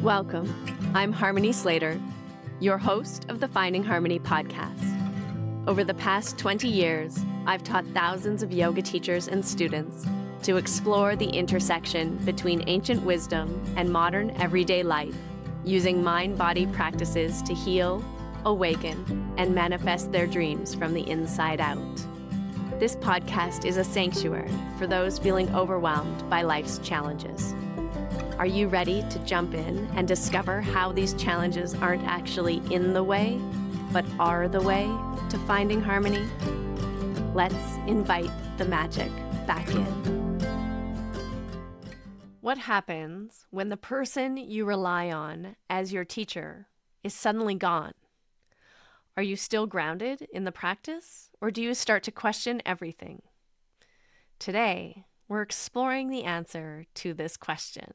Welcome. I'm Harmony Slater, your host of the Finding Harmony podcast. Over the past 20 years, I've taught thousands of yoga teachers and students to explore the intersection between ancient wisdom and modern everyday life, using mind-body practices to heal, awaken, and manifest their dreams from the inside out. This podcast is a sanctuary for those feeling overwhelmed by life's challenges. Are you ready to jump in and discover how these challenges aren't actually in the way, but are the way to finding harmony? Let's invite the magic back in. What happens when the person you rely on as your teacher is suddenly gone? Are you still grounded in the practice, or do you start to question everything? Today, we're exploring the answer to this question,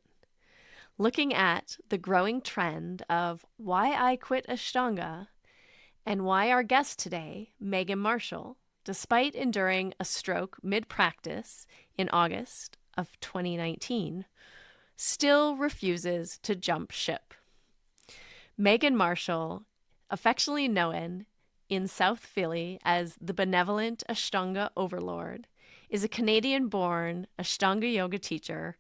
looking at the growing trend of why I quit Ashtanga and why our guest today, Meghan Marshall, despite enduring a stroke mid-practice in August of 2019, still refuses to jump ship. Meghan Marshall, affectionately known in South Philly as the benevolent Ashtanga overlord, is a Canadian-born Ashtanga yoga teacher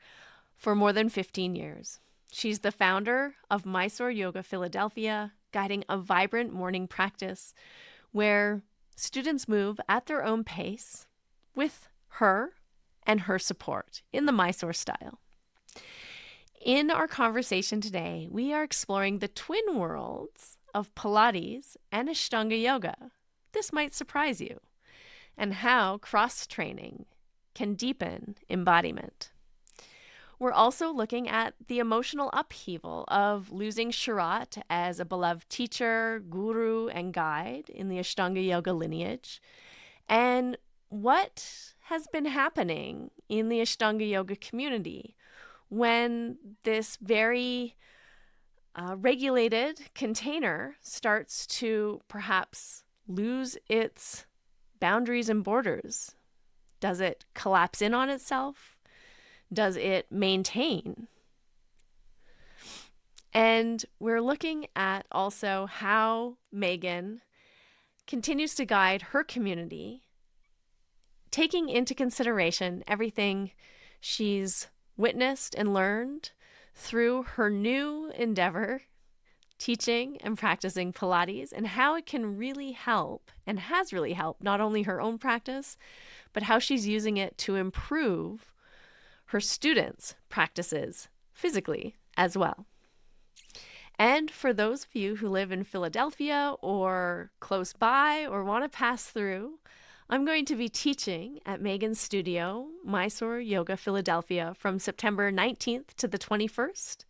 for more than 15 years. She's the founder of Mysore Yoga Philadelphia, guiding a vibrant morning practice where students move at their own pace with her and her support in the Mysore style. In our conversation today, we are exploring the twin worlds of Pilates and Ashtanga yoga. This might surprise you, and how cross-training can deepen embodiment. We're also looking at the emotional upheaval of losing Sharat as a beloved teacher, guru, and guide in the Ashtanga yoga lineage, and what has been happening in the Ashtanga yoga community when this very regulated container starts to perhaps lose its boundaries and borders. Does it collapse in on itself? Does it maintain? And we're looking at also how Meghan continues to guide her community, taking into consideration everything she's witnessed and learned through her new endeavor, teaching and practicing Pilates, and how it can really help and has really helped not only her own practice, but how she's using it to improve her students' practices physically as well. And for those of you who live in Philadelphia or close by or want to pass through, I'm going to be teaching at Meghan's studio, Mysore Yoga Philadelphia, from September 19th to the 21st.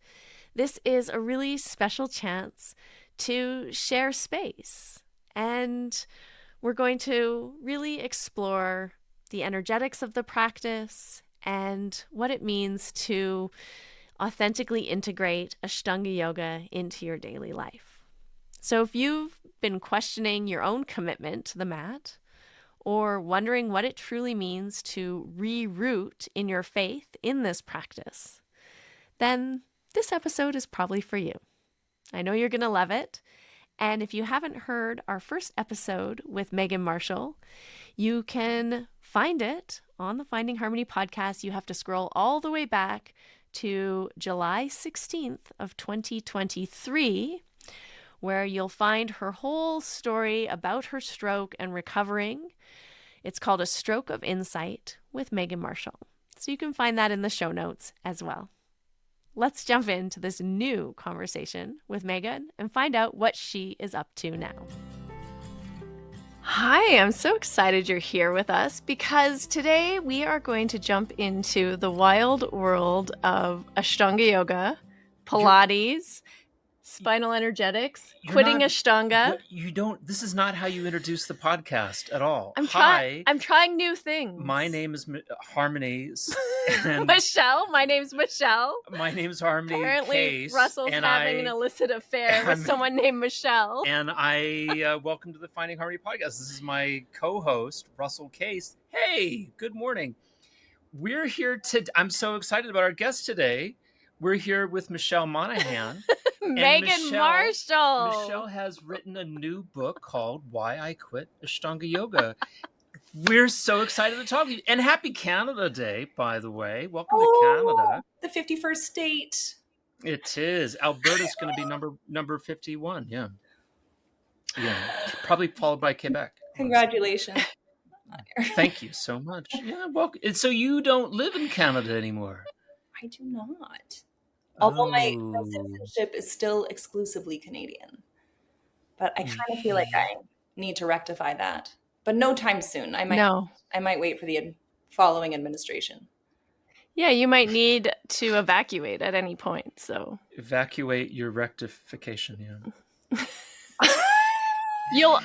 This is a really special chance to share space, and we're going to really explore the energetics of the practice and what it means to authentically integrate Ashtanga yoga into your daily life. So if you've been questioning your own commitment to the mat, or wondering what it truly means to reroot in your faith in this practice, then this episode is probably for you. I know you're going to love it. And if you haven't heard our first episode with Meghan Marshall, you can find it on the Finding Harmony podcast. You have to scroll all the way back to July 16th of 2023, where you'll find her whole story about her stroke and recovering. It's called A Stroke of Insight with Meghan Marshall. So you can find that in the show notes as well. Let's jump into this new conversation with Meghan and find out what she is up to now. Hi, I'm so excited you're here with us because today we are going to jump into the wild world of Ashtanga yoga, Pilates, spinal energetics, quitting Ashtanga. You don't. This is not how you introduce the podcast at all. I'm trying new things. My name is Harmony. And Michelle. My name's Michelle. My name's Harmony. Apparently, Case, Russell's having an illicit affair with someone named Michelle. And I welcome to the Finding Harmony podcast. This is my co-host, Russell Case. Hey, good morning. We're here I'm so excited about our guest today. We're here with Michelle Monahan. And Meghan Marshall. Michelle has written a new book called Why I Quit Ashtanga Yoga. We're so excited to talk to you. And happy Canada Day, by the way. Welcome to Canada. The 51st state. It is. Alberta's going to be number 51. Yeah. Yeah. Probably followed by Quebec. Congratulations. Thank you so much. Yeah, welcome. And so you don't live in Canada anymore? I do not. Although my citizenship is still exclusively Canadian. But I kind of feel like I need to rectify that. But no time soon. I might wait for the following administration. Yeah, you might need to evacuate at any point. So evacuate your rectification. Yeah. You'll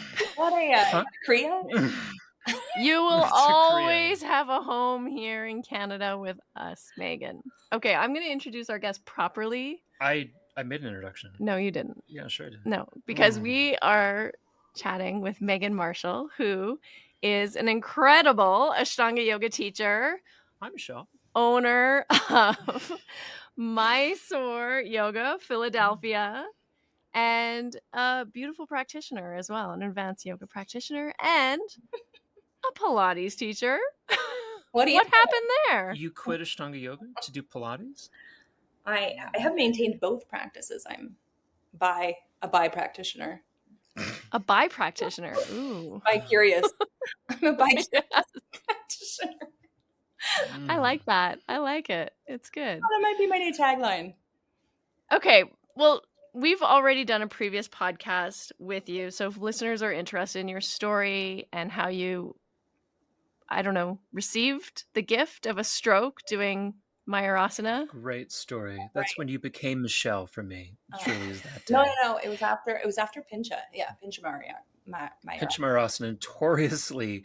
Korea? You will always have a home here in Canada with us, Meghan. Okay, I'm going to introduce our guest properly. I made an introduction. No, you didn't. Yeah, sure I did. No, because we are chatting with Meghan Marshall, who is an incredible Ashtanga yoga teacher. Hi, Michelle. Owner of Mysore Yoga Philadelphia, and a beautiful practitioner as well, an advanced yoga practitioner and a Pilates teacher. What happened there? You quit Ashtanga yoga to do Pilates? I have maintained both practices. I'm a bi practitioner. A bi practitioner. Ooh. Bi curious. I'm a bi practitioner. I like that. I like it. It's good. That might be my new tagline. Okay. Well, we've already done a previous podcast with you. So if listeners are interested in your story and how you, I don't know, received the gift of a stroke doing Mayurasana. Great story. That's when you became Michelle for me. It truly is that day. No. It was after Pincha. Yeah, Pincha Mayurasana. Pincha Mayurasana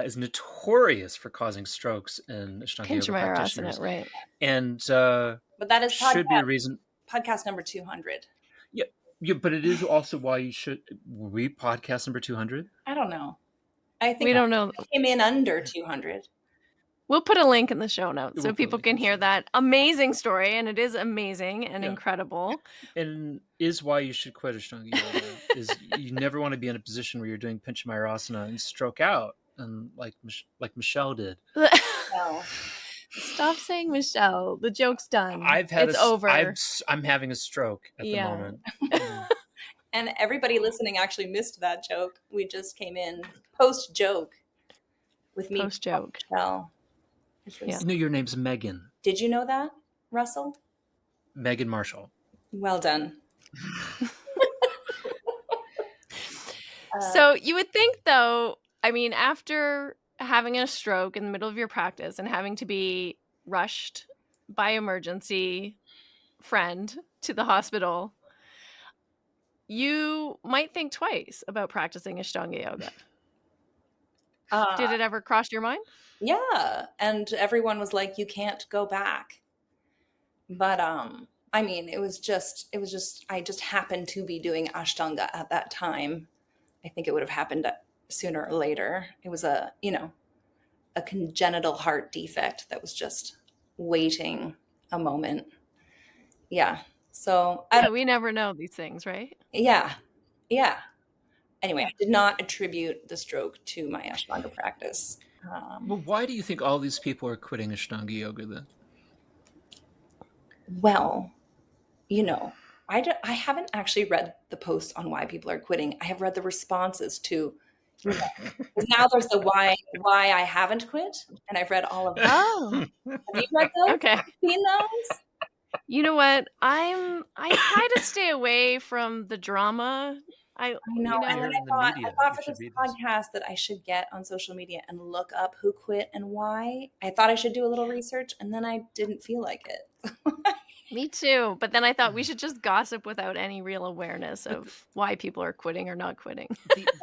is notorious for causing strokes in Ashtanga yoga practitioners. Right. And but that is should be a reason. Podcast number 200. Yeah, but it is also why you should. Were we podcast number 200? I don't know. I think we don't know. Came in under 200. We'll put a link in the show notes so people can hear that amazing story, and it is amazing and incredible. And is why you should quit Ashtanga yoga. Is you never want to be in a position where you're doing Pincha Mayurasana and stroke out, and like Michelle did. No. Stop saying Michelle. The joke's done. It's over. I'm having a stroke at the moment. And everybody listening actually missed that joke. We just came in post joke with me. Post joke. Michelle. You know your name's Meghan. Did you know that, Russell? Meghan Marshall. Well done. So you would think, though, I mean, after having a stroke in the middle of your practice and having to be rushed by emergency friend to the hospital, you might think twice about practicing Ashtanga yoga. Did it ever cross your mind? Yeah. And everyone was like, you can't go back. But I mean, it was just I just happened to be doing Ashtanga at that time. I think it would have happened sooner or later. It was a congenital heart defect that was just waiting a moment. Yeah. So we never know these things, right? Yeah. Anyway, I did not attribute the stroke to my Ashtanga practice. Well, why do you think all these people are quitting Ashtanga yoga then? Well, I haven't actually read the posts on why people are quitting. I have read the responses to, now there's the why I haven't quit, and I've read all of them. Oh, have you read those? Okay, have you seen those? You know what? I try to stay away from the drama. I know. And then I thought for this podcast that I should get on social media and look up who quit and why. I thought I should do a little research, and then I didn't feel like it. Me too. But then I thought we should just gossip without any real awareness of why people are quitting or not quitting.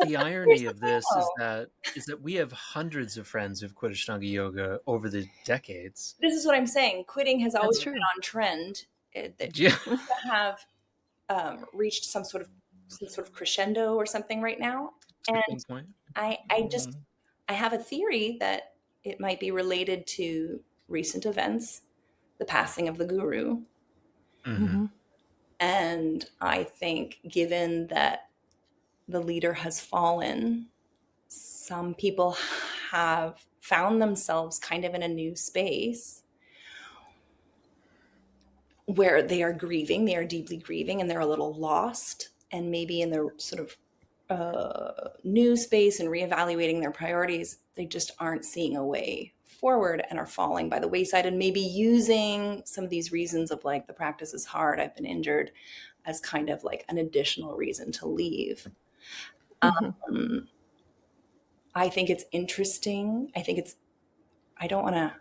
The irony of this is that we have hundreds of friends who've quit Ashtanga yoga over the decades. This is what I'm saying. Quitting has always been on trend. You have reached some sort of crescendo or something right now. And I have a theory that it might be related to recent events, the passing of the guru, Mm-hmm. Mm-hmm. And I think, given that the leader has fallen, some people have found themselves kind of in a new space where they are grieving, they are deeply grieving, and they're a little lost. And maybe in their sort of new space and reevaluating their priorities, they just aren't seeing a way forward and are falling by the wayside, and maybe using some of these reasons of like, the practice is hard, I've been injured, as kind of like an additional reason to leave. Mm-hmm. I think it's interesting. I don't want to,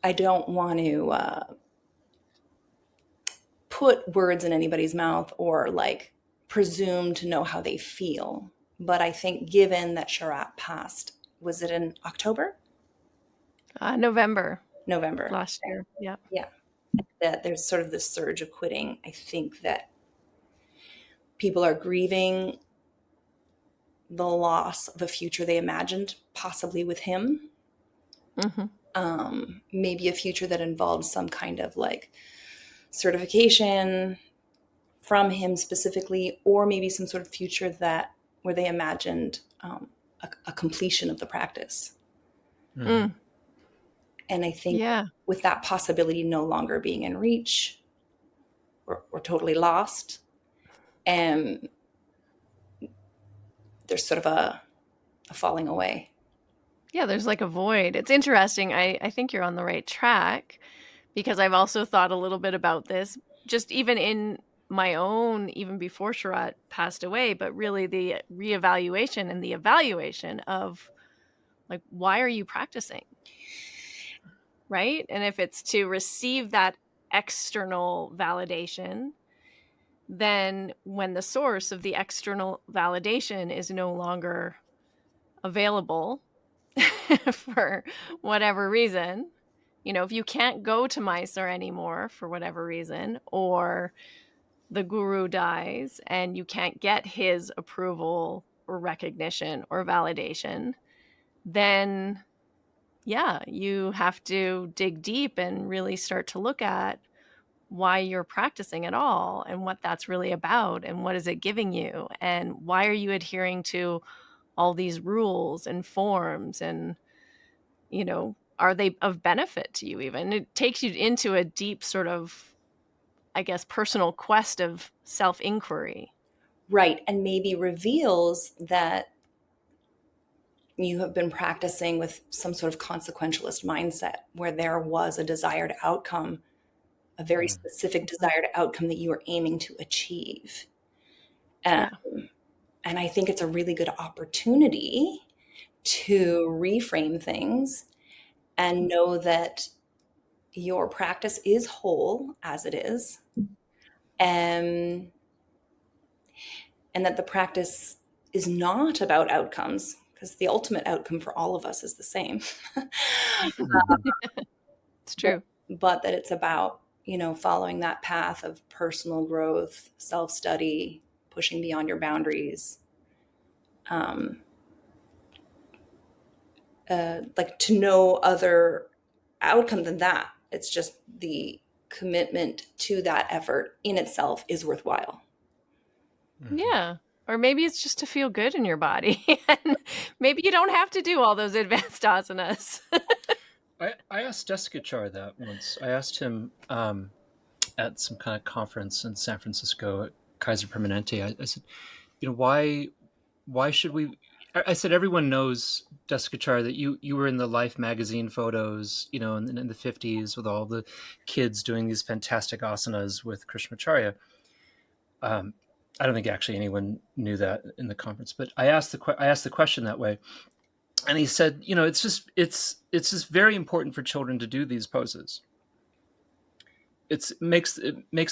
I don't want to put words in anybody's mouth or like presume to know how they feel. But I think, given that Sharat passed, was it in October? November November. last year. Yeah. Yeah. That there's sort of this surge of quitting. I think that people are grieving the loss of a future they imagined, possibly with him. Mm-hmm. Maybe a future that involved some kind of like certification from him specifically, or maybe some sort of future that where they imagined a completion of the practice. Mm-hmm. Mm. And I think, Yeah. with that possibility no longer being in reach, we're totally lost. And there's sort of a falling away. Yeah, there's like a void. It's interesting. I think you're on the right track, because I've also thought a little bit about this, just even in my own, even before Sharat passed away, but really the reevaluation and the evaluation of like, why are you practicing? Right? And if it's to receive that external validation, then when the source of the external validation is no longer available for whatever reason, if you can't go to Mysore anymore for whatever reason, or the guru dies and you can't get his approval or recognition or validation, then yeah, you have to dig deep and really start to look at why you're practicing at all and what that's really about and what is it giving you and why are you adhering to all these rules and forms, and are they of benefit to you? Even it takes you into a deep sort of, I guess, personal quest of self-inquiry. Right. And maybe reveals that you have been practicing with some sort of consequentialist mindset, where there was a desired outcome, a very specific desired outcome that you were aiming to achieve. Um, Yeah. and I think it's a really good opportunity to reframe things and know that your practice is whole as it is, and that the practice is not about outcomes, because the ultimate outcome for all of us is the same. Mm-hmm. It's but, true. but that it's about, following that path of personal growth, self-study, pushing beyond your boundaries, um, like, to no other outcome than that. It's just the commitment to that effort in itself is worthwhile. Mm-hmm. Yeah. Or maybe it's just to feel good in your body. And maybe you don't have to do all those advanced asanas. I asked Jessica Char that once. I asked him at some kind of conference in San Francisco at Kaiser Permanente. I said, why should we? I said, everyone knows, Jessica Char, that you were in the Life magazine photos, in the 50s with all the kids doing these fantastic asanas with Krishnamacharya. I don't think actually anyone knew that in the conference, but I asked the question that way, and he said, it's just very important for children to do these poses. It makes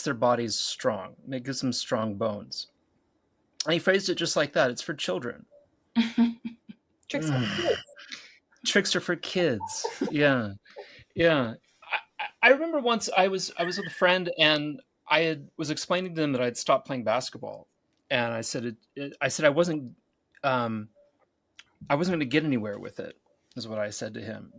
their bodies strong. It gives them strong bones. And he phrased it just like that. It's for children. Tricks for Mm. kids. Tricks are for kids. Yeah, yeah. I remember once I was with a friend, and was explaining to them that I'd stopped playing basketball, and I said I said um, I wasn't going to get anywhere with it, is what I said to him,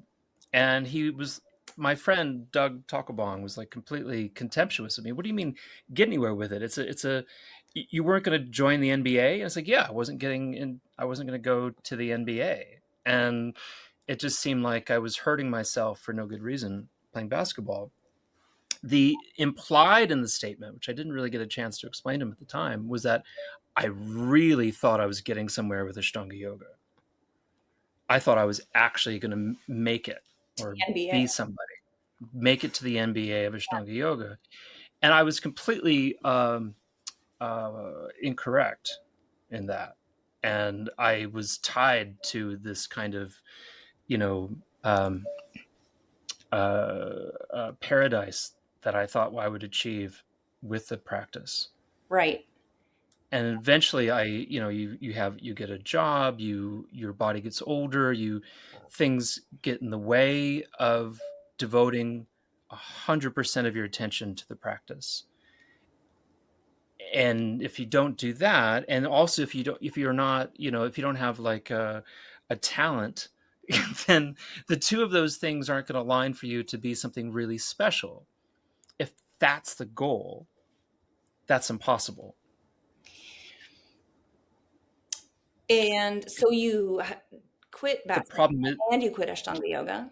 and he was my friend Doug Talkabong was like completely contemptuous of me. What do you mean get anywhere with it? You weren't going to join the NBA? And it's like, yeah, I wasn't going to go to the NBA. And it just seemed like I was hurting myself for no good reason playing basketball. The implied in the statement, which I didn't really get a chance to explain to him at the time, was that I really thought I was getting somewhere with Ashtanga yoga. I thought I was actually going to make it or NBA. be somebody, make it to the NBA of Ashtanga yoga. And I was completely incorrect in that. And I was tied to this kind of, you know, um, paradise that I thought I would achieve with the practice. Right. And eventually you get a job, your body gets older, things get in the way of devoting 100% of your attention to the practice. And if you don't do that, and also if you don't have like a talent, then the two of those things aren't going to align for you to be something really special. If that's the goal, that's impossible. And so you quit The basketball problem is and you quit Ashtanga yoga.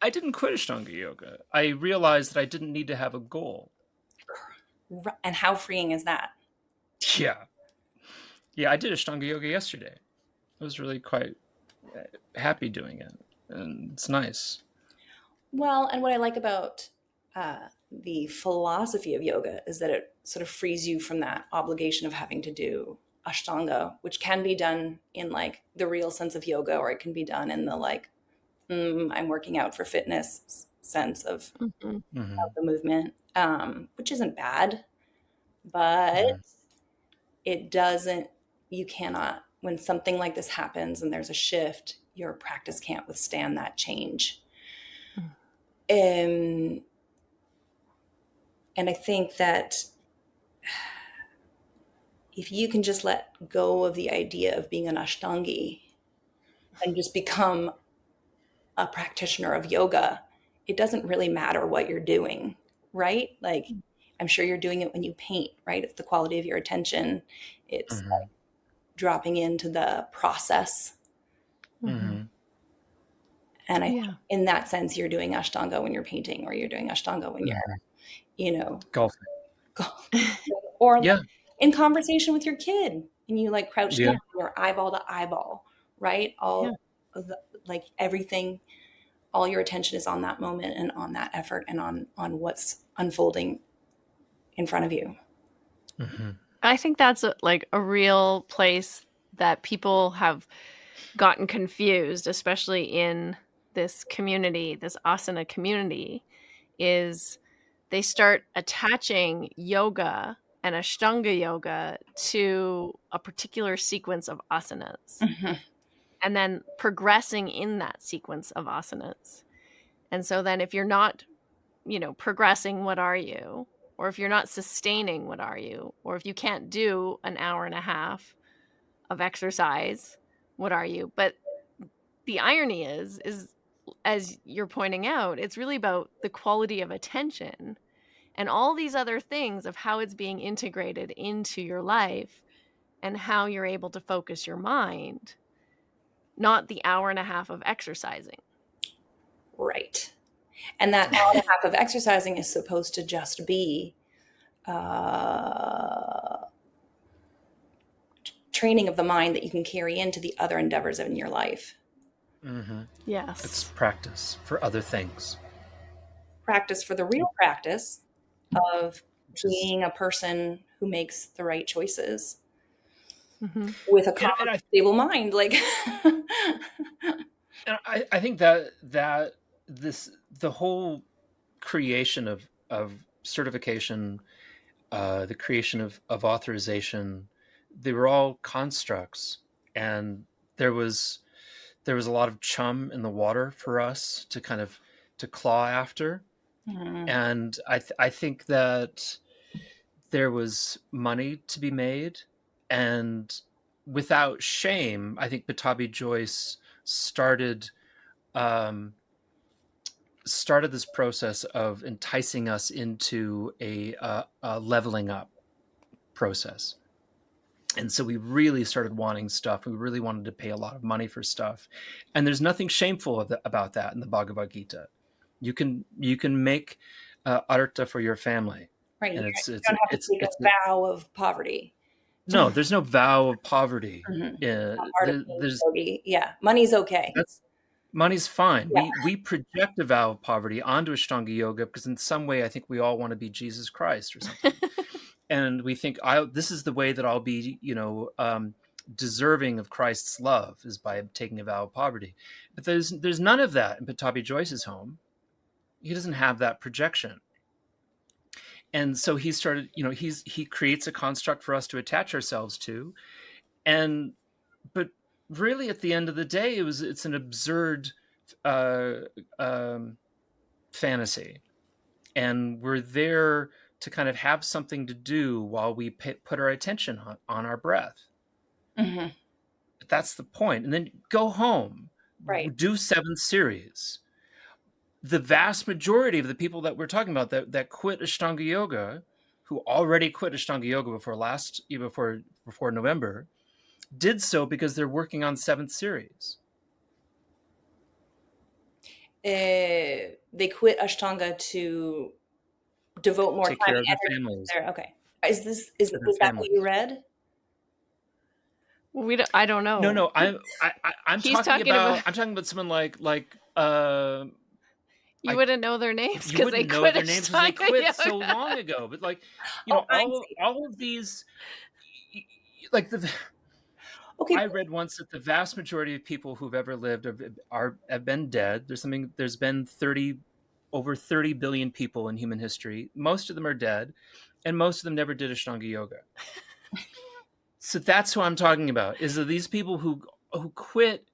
I didn't quit Ashtanga yoga. I realized that I didn't need to have a goal. And how freeing is that? Yeah. Yeah, I did Ashtanga yoga yesterday. I was really quite happy doing it. And it's nice. Well, and what I like about the philosophy of yoga is that it sort of frees you from that obligation of having to do Ashtanga, which can be done in like the real sense of yoga, or it can be done in the like, I'm working out for fitness sense of Mm-hmm. Mm-hmm. the movement, which isn't bad, but Mm-hmm. it doesn't, you cannot, when something like this happens and there's a shift, your practice can't withstand that change. And I think that if you can just let go of the idea of being an Ashtangi and just become a practitioner of yoga, it doesn't really matter what you're doing, right? Like, I'm sure you're doing it when you paint, right? It's the quality of your attention. It's Mm-hmm. like dropping into the process. Mm-hmm. And I think Yeah. in that sense, you're doing Ashtanga when you're painting, or you're doing Ashtanga when you're, Mm-hmm. you know, Golfing. or like Yeah. in conversation with your kid and you like crouch down, Yeah. you're eyeball to eyeball, right? Yeah. All of the, like everything, all your attention is on that moment and on that effort and on what's unfolding in front of you. Mm-hmm. I think that's like a real place that people have gotten confused, especially in this community, this asana community, is they start attaching yoga and Ashtanga yoga to a particular sequence of asanas Mhm. and then progressing in that sequence of asanas. And so then if you're not, progressing, what are you? Or if you're not sustaining, what are you? Or if you can't do an hour and a half of exercise, what are you? But the irony is as you're pointing out, it's really about the quality of attention and all these other things of how it's being integrated into your life and how you're able to focus your mind, not the hour and a half of exercising. Right. And that hour and a half of exercising is supposed to just be uh, training of the mind that you can carry into the other endeavors in your life. Mm-hmm. It's Yes. practice for other things, Practice for the real practice of which is being a person who makes the right choices Mm-hmm. with a calm, and stable mind. Like, I think that the whole creation of certification, the creation of authorization, they were all constructs, and there was a lot of chum in the water for us to kind of to claw after, and I think that there was money to be made, and without shame, I think Batabi Joyce started um, started this process of enticing us into a leveling up process. And so we really started wanting stuff. We really wanted to pay a lot of money for stuff. And there's nothing shameful about that in the Bhagavad Gita. You can make artha for your family. Right. And You it's don't have to take a vow of poverty. no, there's no vow of poverty. Not part of being There's yogi. Yeah. Money's okay. money's fine. Yeah. We project a vow of poverty onto Ashtanga yoga because in some way I think we all want to be Jesus Christ or something. And we think this is the way that I'll be, deserving of Christ's love is by taking a vow of poverty. But there's none of that in Pattabhi Joyce's home. He doesn't have that projection. And so he started, he creates a construct for us to attach ourselves to. But really at the end of the day, it's an absurd fantasy. And we're there to kind of have something to do while we put our attention on our breath. Mm-hmm. But that's the point. And then go home, Right. do 7 series. The vast majority of the people that we're talking about that quit Ashtanga yoga, who already quit Ashtanga yoga before November, did so because they're working on 7th series. They quit Ashtanga to devote more Take time care and of their energy families. there. Okay. Is that what you read? Well, I don't know. No, I'm He's talking about someone like you wouldn't know their names you because they wouldn't know quit their names because they Ashtanga quit yoga. so long ago. But like, I see. all of these, like Okay. I read once that the vast majority of people who've ever lived have been dead. There's been over 30 billion people in human history. Most of them are dead, and most of them never did Ashtanga yoga. So that's who I'm talking about. Is that these people who quit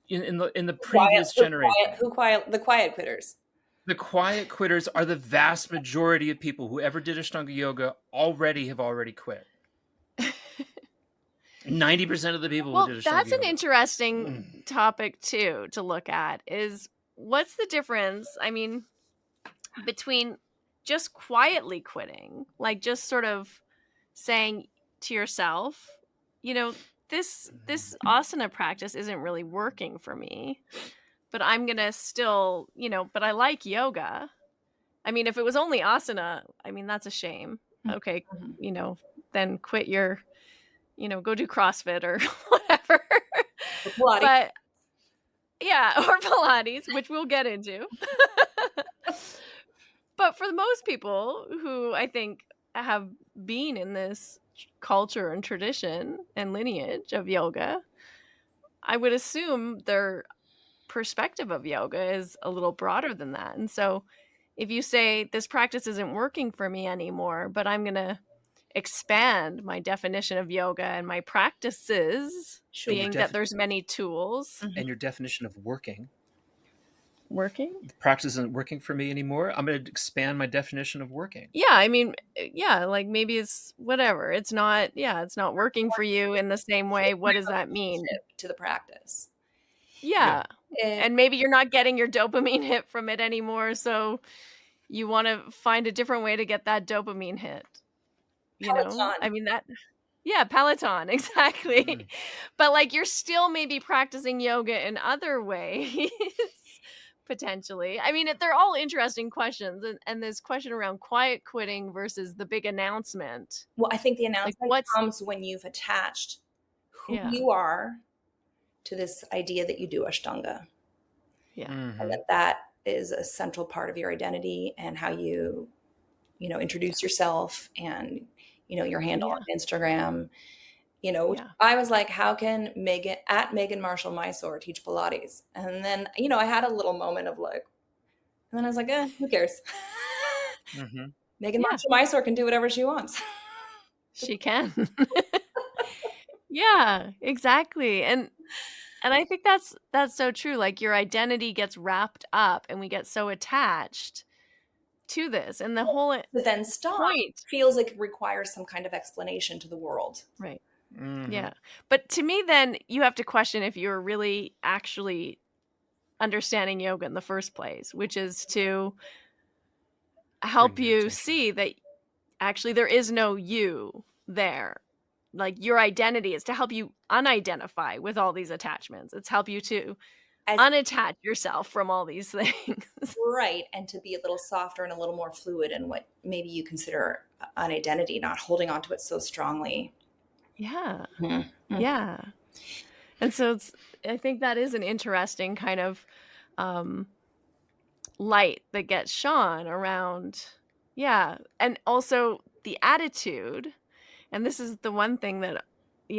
in the previous generation? The quiet quitters. The quiet quitters are the vast majority of people who ever did Ashtanga yoga have already quit. 90% of the people who did Ashtanga that's yoga. an interesting topic too to look at is what's the difference, I mean, between just quietly quitting, like just sort of saying to yourself, this asana practice isn't really working for me, but I'm going to still, but I like yoga. I mean, if it was only asana, I mean, that's a shame. Okay, then quit your, go do CrossFit or whatever. Pilates. But yeah, or Pilates, which we'll get into. But for the most people who I think have been in this culture and tradition and lineage of yoga, I would assume their perspective of yoga is a little broader than that. And so if you say this practice isn't working for me anymore, but I'm going to expand my definition of yoga and my practices, being that there's many tools. And your definition of working. The practice isn't working for me anymore. I'm going to expand my definition of working. Yeah, I mean, like maybe it's whatever. It's not working for you in the same way. What does that mean? To the practice. Yeah. And maybe you're not getting your dopamine hit from it anymore, so you want to find a different way to get that dopamine hit. Peloton. I mean Peloton, exactly. But like you're still maybe practicing yoga in other ways. Potentially. I mean, they're all interesting questions. And this question around quiet quitting versus the big announcement. Well, I think the announcement comes when you've attached who you are to this idea that you do Ashtanga. Yeah. Mm-hmm. And that is a central part of your identity and how you, introduce yourself and, your handle on Instagram. I was like, how can Meghan Marshall Mysore teach Pilates? And then, I had a little moment of like, and then I was like, who cares? Meghan Marshall Mysore can do whatever she wants. She can. Yeah, exactly. And I think that's so true. Like your identity gets wrapped up and we get so attached to this. And the whole then point feels like it requires some kind of explanation to the world. Right. Yeah. But to me, then you have to question if you're really actually understanding yoga in the first place, which is to help you see that actually there is no you there. Like your identity is to help you unidentify with all these attachments. It's help you to unattach yourself from all these things. Right. And to be a little softer and a little more fluid in what maybe you consider an identity, not holding on to it so strongly. Yeah. Mm-hmm. Yeah. And so I think that is an interesting kind of light that gets shone around. Yeah. And also the attitude. And this is the one thing that,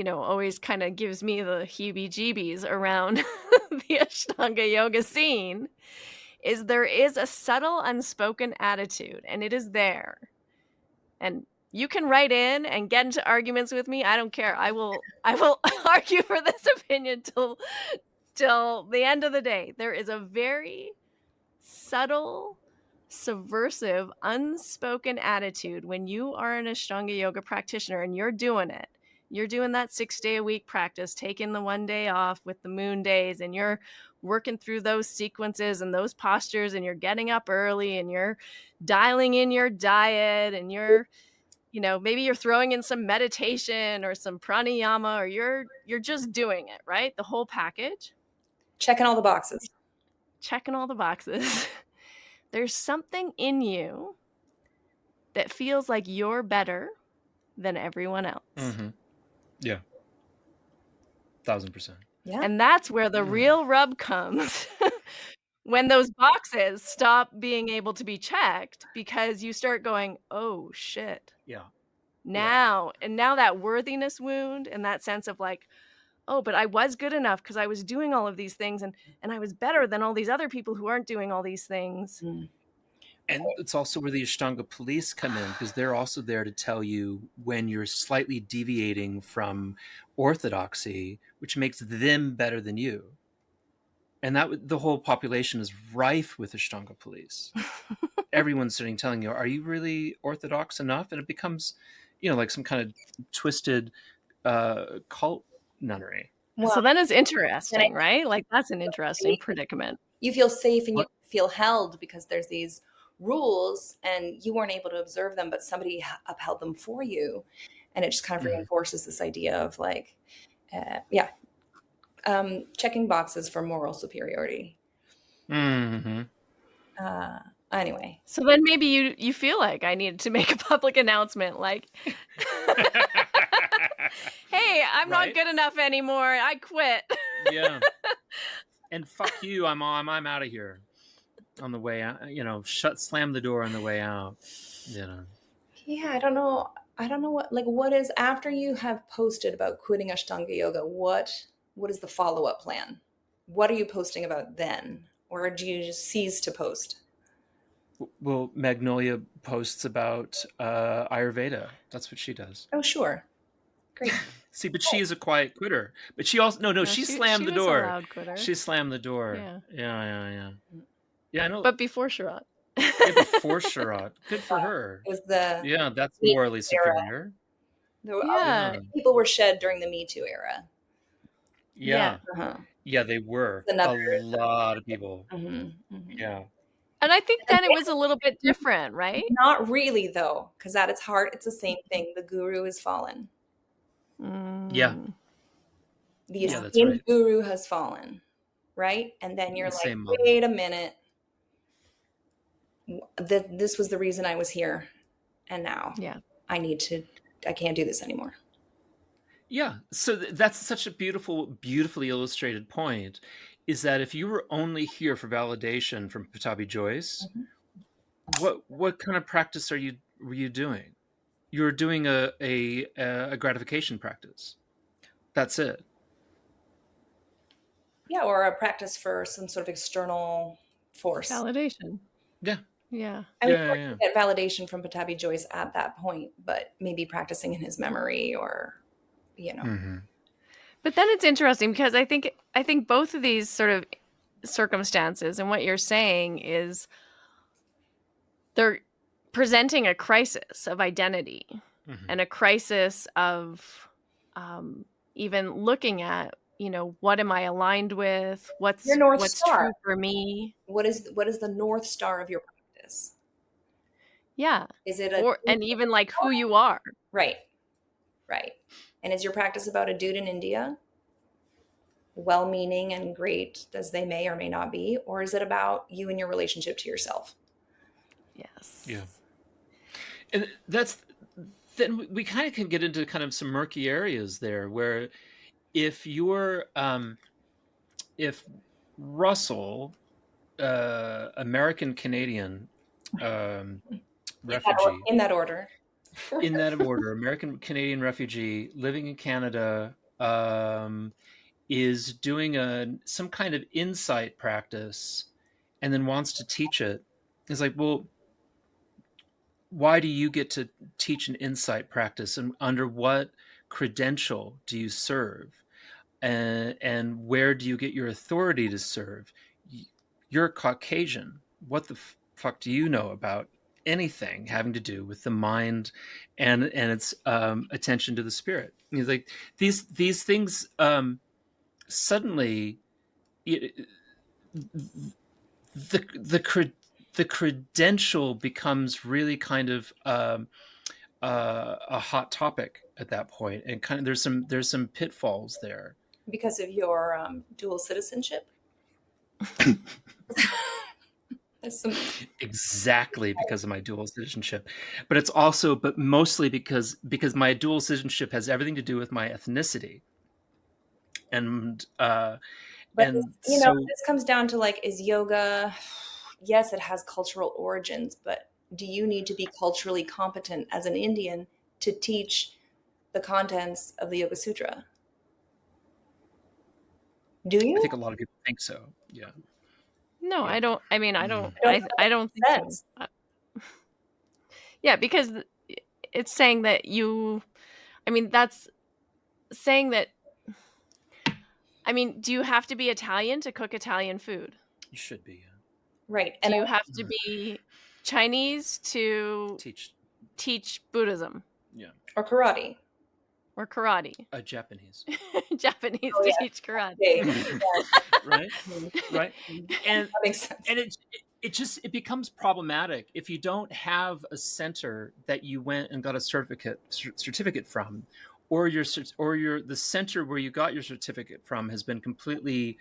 always kind of gives me the heebie-jeebies around the Ashtanga yoga scene, is there is a subtle unspoken attitude, and it is there. And you can write in and get into arguments with me. I don't care. I will argue for this opinion till the end of the day. There is a very subtle, subversive, unspoken attitude when you are an Ashtanga yoga practitioner and you're doing it. You're doing that 6-day-a-week practice, taking the 1 day off with the moon days, and you're working through those sequences and those postures, and you're getting up early, and you're dialing in your diet, and you're, maybe you're throwing in some meditation or some pranayama, or you're just doing it, right? The whole package. Checking all the boxes. Checking all the boxes. There's something in you that feels like you're better than everyone else. Mm-hmm. Yeah. 1,000%. Yeah. And that's where the real rub comes. When those boxes stop being able to be checked, because you start going, oh shit. Yeah. Now, and now that worthiness wound and that sense of like, oh, but I was good enough because I was doing all of these things, and I was better than all these other people who aren't doing all these things. Mm. And it's also where the Ashtanga police come in, because they're also there to tell you when you're slightly deviating from orthodoxy, which makes them better than you. And the whole population is rife with Ashtanga police. Everyone's sitting telling you, are you really orthodox enough? And it becomes, like some kind of twisted cult nunnery. Well, so then it's interesting, right? Like that's an interesting predicament. You feel safe and you feel held because there's these rules and you weren't able to observe them, but somebody upheld them for you. And it just kind of reinforces this idea of like, checking boxes for moral superiority. Mm-hmm. Anyway. So then maybe you feel like I need to make a public announcement like, hey, I'm not good enough anymore. I quit. Yeah. And fuck you. I'm out of here. On the way out, slam the door on the way out. Yeah, I don't know what is after you have posted about quitting Ashtanga yoga, what is the follow-up plan? What are you posting about then? Or do you just cease to post? Well, Magnolia posts about Ayurveda. That's what she does. Oh, sure. Great. See, but she is a quiet quitter. But she also she slammed the door. A loud quitter. She slammed the door. Yeah. Yeah, I know. But before Sharat. Before Sharat. Good for her. It was that's morally superior. People were shed during the Me Too era. Yeah. Yeah, they were. A lot of people. Yeah. And I think then it was a little bit different, right? Not really, though, because at its heart, it's the same thing. The guru has fallen. Yeah. The esteemed guru has fallen, right? And then you're like, wait a minute. This was the reason I was here. And now I can't do this anymore. Yeah. So that's such a beautifully illustrated point, is that if you were only here for validation from Pattabhi Jois, what kind of practice were you doing? You were doing a gratification practice. That's it. Yeah, or a practice for some sort of external force. Validation. Yeah. Yeah. I mean, get validation from Pattabhi Jois at that point, but maybe practicing in his memory or, But then it's interesting because I think both of these sort of circumstances and what you're saying is they're presenting a crisis of identity and a crisis of even looking at what am I aligned with? Your What's North what's Star. true for me? What is the North Star of your practice? Yeah. Is it a And even like who you are. right, right? And is your practice about a dude in India, well-meaning and great as they may or may not be, or is it about you and your relationship to yourself? Yes. Yeah. And then we kind of can get into kind of some murky areas there where if you're if Russell, American Canadian refugee, In that order. in that order, American Canadian refugee living in Canada, is doing some kind of insight practice and then wants to teach it. It's like, well, why do you get to teach an insight practice, and under what credential do you serve, and where do you get your authority to serve? You're Caucasian. What the fuck do you know about anything having to do with the mind and its attention to the spirit? He's like, these things suddenly it, the credential becomes really kind of a hot topic at that point, and kind of there's some pitfalls there. Because of your dual citizenship. There's some Exactly, because of my dual citizenship, but it's also, but mostly because my dual citizenship has everything to do with my ethnicity, and But so this comes down to like, is yoga, yes, it has cultural origins, but do you need to be culturally competent as an Indian to teach the contents of the Yoga Sutra? Do I you? think a lot of people think so. Yeah. No, Yeah. I don't. I mean, I Mm. don't. I don't think I that don't think makes so. sense. Yeah, because it's saying that you. I mean, that's saying that. I mean, do you have to be Italian to cook Italian food? You should be. Right. Do And you have to be Chinese to Teach. teach Buddhism Yeah. or karate. or karate? A Japanese. Japanese Oh to yeah. teach karate. Big. Right. Right. And That makes sense. it becomes problematic if you don't have a center that you went and got a certificate from, or the center where you got your certificate from has been completely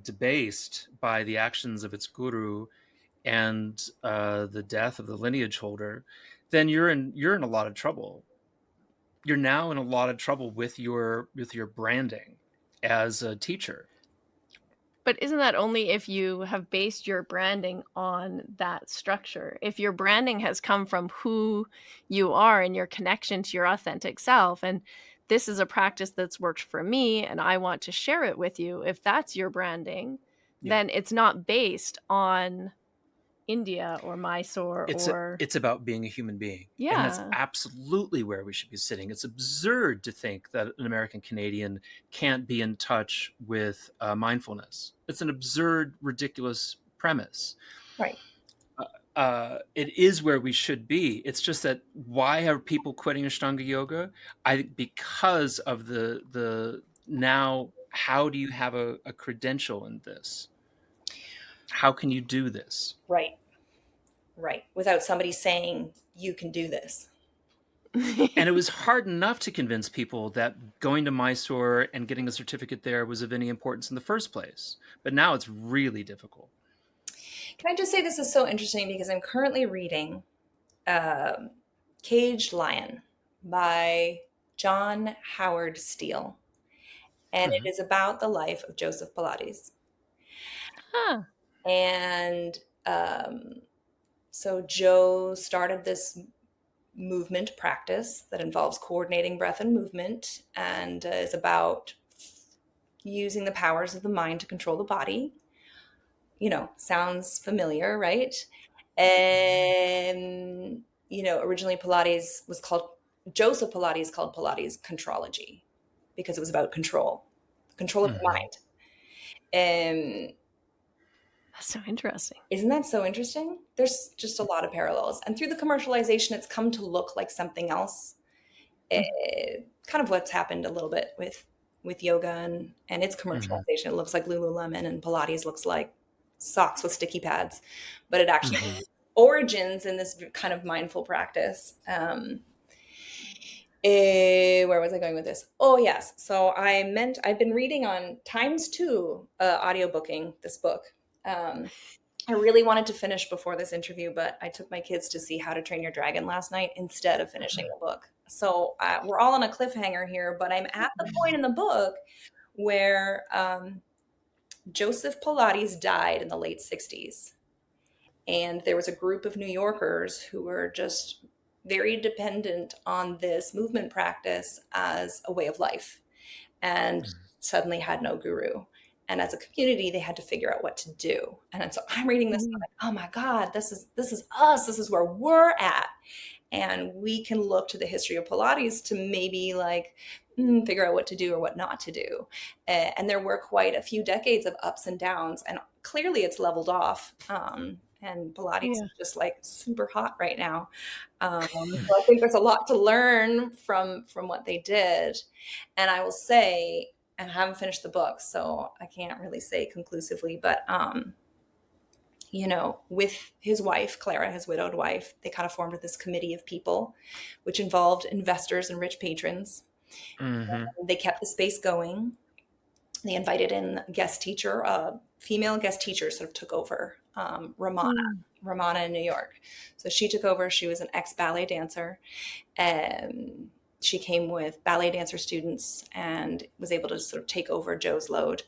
debased by the actions of its guru and the death of the lineage holder. Then you're in a lot of trouble. You're now in a lot of trouble with your branding as a teacher. But isn't that only if you have based your branding on that structure? If your branding has come from who you are and your connection to your authentic self, and this is a practice that's worked for me and I want to share it with you, if that's your branding, Yeah. then it's not based on India or Mysore or It's about being a human being, and that's yeah. absolutely where we should be sitting. It's absurd to think that an American Canadian can't be in touch with mindfulness. It's an absurd, ridiculous premise. Right. It is where we should be. It's just that, why are people quitting Ashtanga yoga? Because of the now. How do you have a credential in this? How can you do this? Right. Right. Without somebody saying you can do this. And it was hard enough to convince people that going to Mysore and getting a certificate there was of any importance in the first place. But now it's really difficult. Can I just say this is so interesting because I'm currently reading Caged Lion by John Howard Steele. And it Mhm. is about the life of Joseph Pilates. Huh. And so Joe started this movement practice that involves coordinating breath and movement and is about using the powers of the mind to control the body. Sounds familiar, right? And, originally Pilates was called, Joseph Pilates called Pilates contrology because it was about control of the Mhm. mind. And That's so interesting. isn't that so interesting? There's just a lot of parallels. And through the commercialization, it's come to look like something else. Kind of what's happened a little bit with with yoga and its Mm-hmm. commercialization. It looks like Lululemon, and Pilates looks like socks with sticky pads, but it actually Mm-hmm. origins in this kind of mindful practice. Where was I going with this? Oh, yes. So I've been reading on times 2 audiobooking this book. I really wanted to finish before this interview, but I took my kids to see How to Train Your Dragon last night instead of finishing the book. So we're all on a cliffhanger here, but I'm at the point in the book where Joseph Pilates died in the late 60s. And there was a group of New Yorkers who were just very dependent on this movement practice as a way of life and suddenly had no guru. And as a community, they had to figure out what to do. And so I'm reading this, and I'm like, oh my God, this is us. This is where we're at. And we can look to the history of Pilates to maybe figure out what to do or what not to do. And there were quite a few decades of ups and downs, and clearly it's leveled off. And Pilates is just like super hot right now. So I think there's a lot to learn from what they did. And I will say, and I haven't finished the book, so I can't really say conclusively, but with his wife, Clara, his widowed wife, they kind of formed this committee of people, which involved investors and rich patrons. Mm-hmm. They kept the space going. They invited in a guest teacher, a female guest teacher sort of took over, Ramana in New York. So she took over. She was an ex-ballet dancer. And she came with ballet dancer students and was able to sort of take over Joe's load.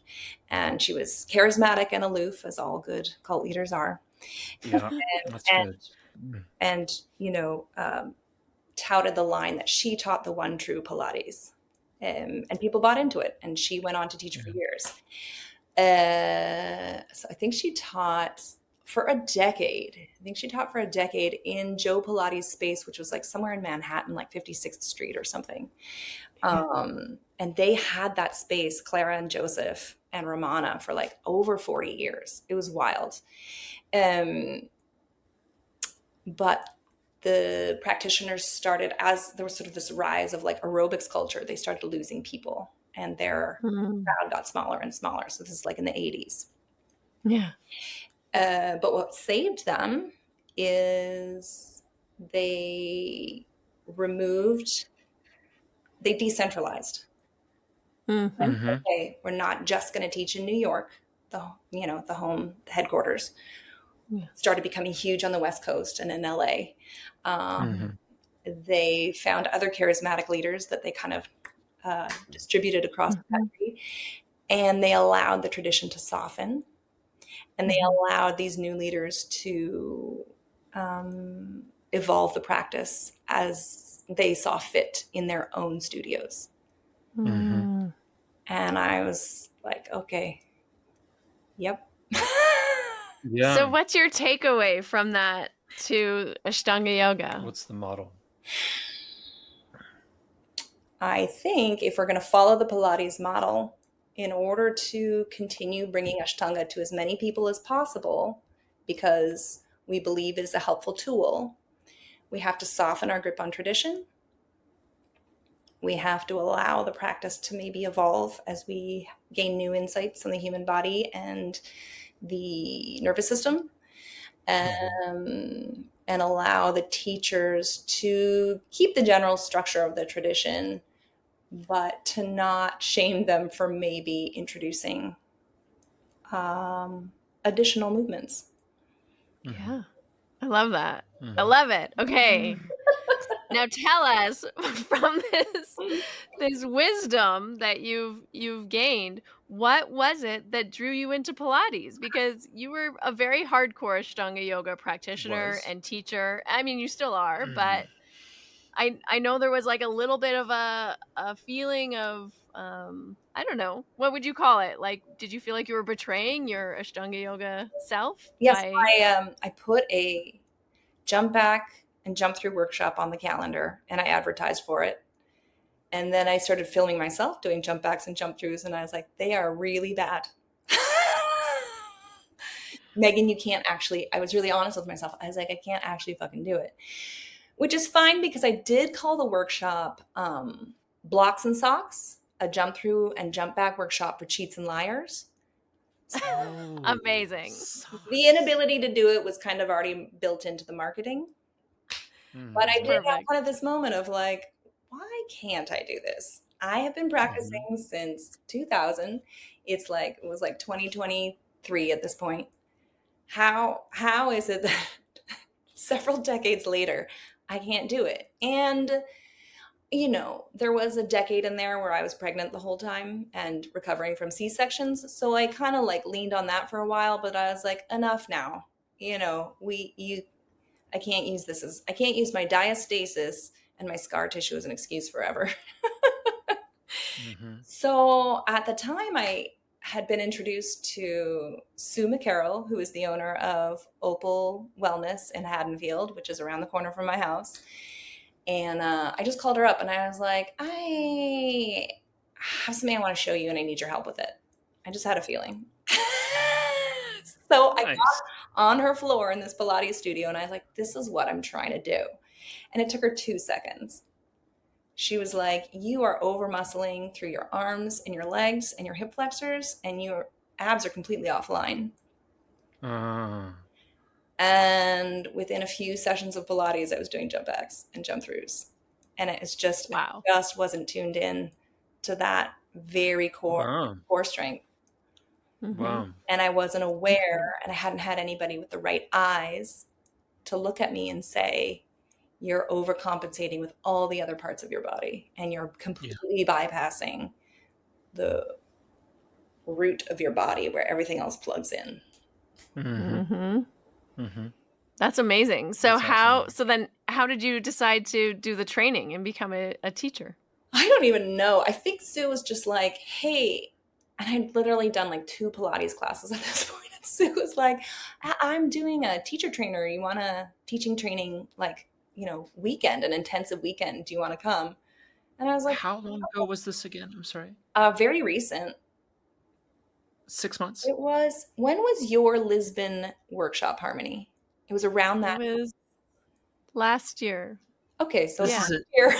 And she was charismatic and aloof, as all good cult leaders are. Yeah, that's and, good. and touted the line that she taught the one true Pilates. And people bought into it. And she went on to teach for years. So I think she taught for a decade. In Joe Pilates' space, which was like somewhere in Manhattan, like 56th Street or something. And they had that space, Clara and Joseph and Ramana, for like over 40 years. It was wild. But the practitioners started, as there was sort of this rise of like aerobics culture, they started losing people, and their crowd got smaller and smaller. So this is like in the 80s. Yeah. But what saved them is they decentralized. Mm-hmm. Okay, we're not just going to teach in New York, the home headquarters. Yeah. Started becoming huge on the West Coast and in LA. They found other charismatic leaders that they kind of distributed across the country, and they allowed the tradition to soften, and they allowed these new leaders to evolve the practice as they saw fit in their own studios. Mm-hmm. And I was like, okay, yep. Yeah. So what's your takeaway from that to Ashtanga yoga? What's the model? I think if we're going to follow the Pilates model, in order to continue bringing Ashtanga to as many people as possible, because we believe it is a helpful tool, we have to soften our grip on tradition. We have to allow the practice to maybe evolve as we gain new insights on the human body and the nervous system. And allow the teachers to keep the general structure of the tradition, but to not shame them for maybe introducing additional movements. Yeah, I love that. I love it. Okay. Now tell us, from this wisdom that you've gained, what was it that drew you into Pilates? Because you were a very hardcore Ashtanga yoga practitioner and teacher. I mean, you still are, but I know there was like a little bit of a feeling of I don't know, what would you call it? Like, did you feel like you were betraying your Ashtanga yoga self? Yes, I put a jump back and jump through workshop on the calendar, and I advertised for it. And then I started filming myself doing jump backs and jump throughs, and I was like, they are really bad. Meghan, you can't actually, I was really honest with myself. I was like, I can't actually fucking do it. Which is fine, because I did call the workshop Blocks and Socks. a jump through and jump back workshop for cheats and liars. Oh, Amazing. The inability to do it was kind of already built into the marketing. But I did have Perfect. kind of this moment of like, why can't I do this? I have been practicing since 2000. It was like 2023 at this point. How is it that several decades later I can't do it? And there was a decade in there where I was pregnant the whole time and recovering from C-sections. So I kind of like leaned on that for a while, but I was like, enough now. I can't use I can't use my diastasis and my scar tissue as an excuse forever. Mm-hmm. So at the time, I had been introduced to Sue McCarroll, who is the owner of Opal Wellness in Haddonfield, which is around the corner from my house. And I just called her up and I was like, I have something I want to show you and I need your help with it. I just had a feeling. So I got Nice. on her floor in this Pilates studio and I was like, this is what I'm trying to do. And it took her 2 seconds. She was like, you are over muscling through your arms and your legs and your hip flexors and your abs are completely offline. And within a few sessions of Pilates, I was doing jump backs and jump throughs. And it was just, Wow. I just wasn't tuned in to that very core strength. Wow. And I wasn't aware, and I hadn't had anybody with the right eyes to look at me and say, you're overcompensating with all the other parts of your body and you're completely bypassing the root of your body where everything else plugs in. That's amazing. So That's how did you decide to do the training and become a teacher? I don't even know. I think Sue was just like, hey, and I'd literally done like 2 Pilates classes at this point. And Sue was like, I'm doing a teacher trainer. You want a teaching training, like, weekend, an intensive weekend. Do you want to come? And I was like, how long ago was this again? I'm sorry. Very recent. 6 months? When was your Lisbon workshop, Harmony? It was around that. It was last year. Okay, so this is year.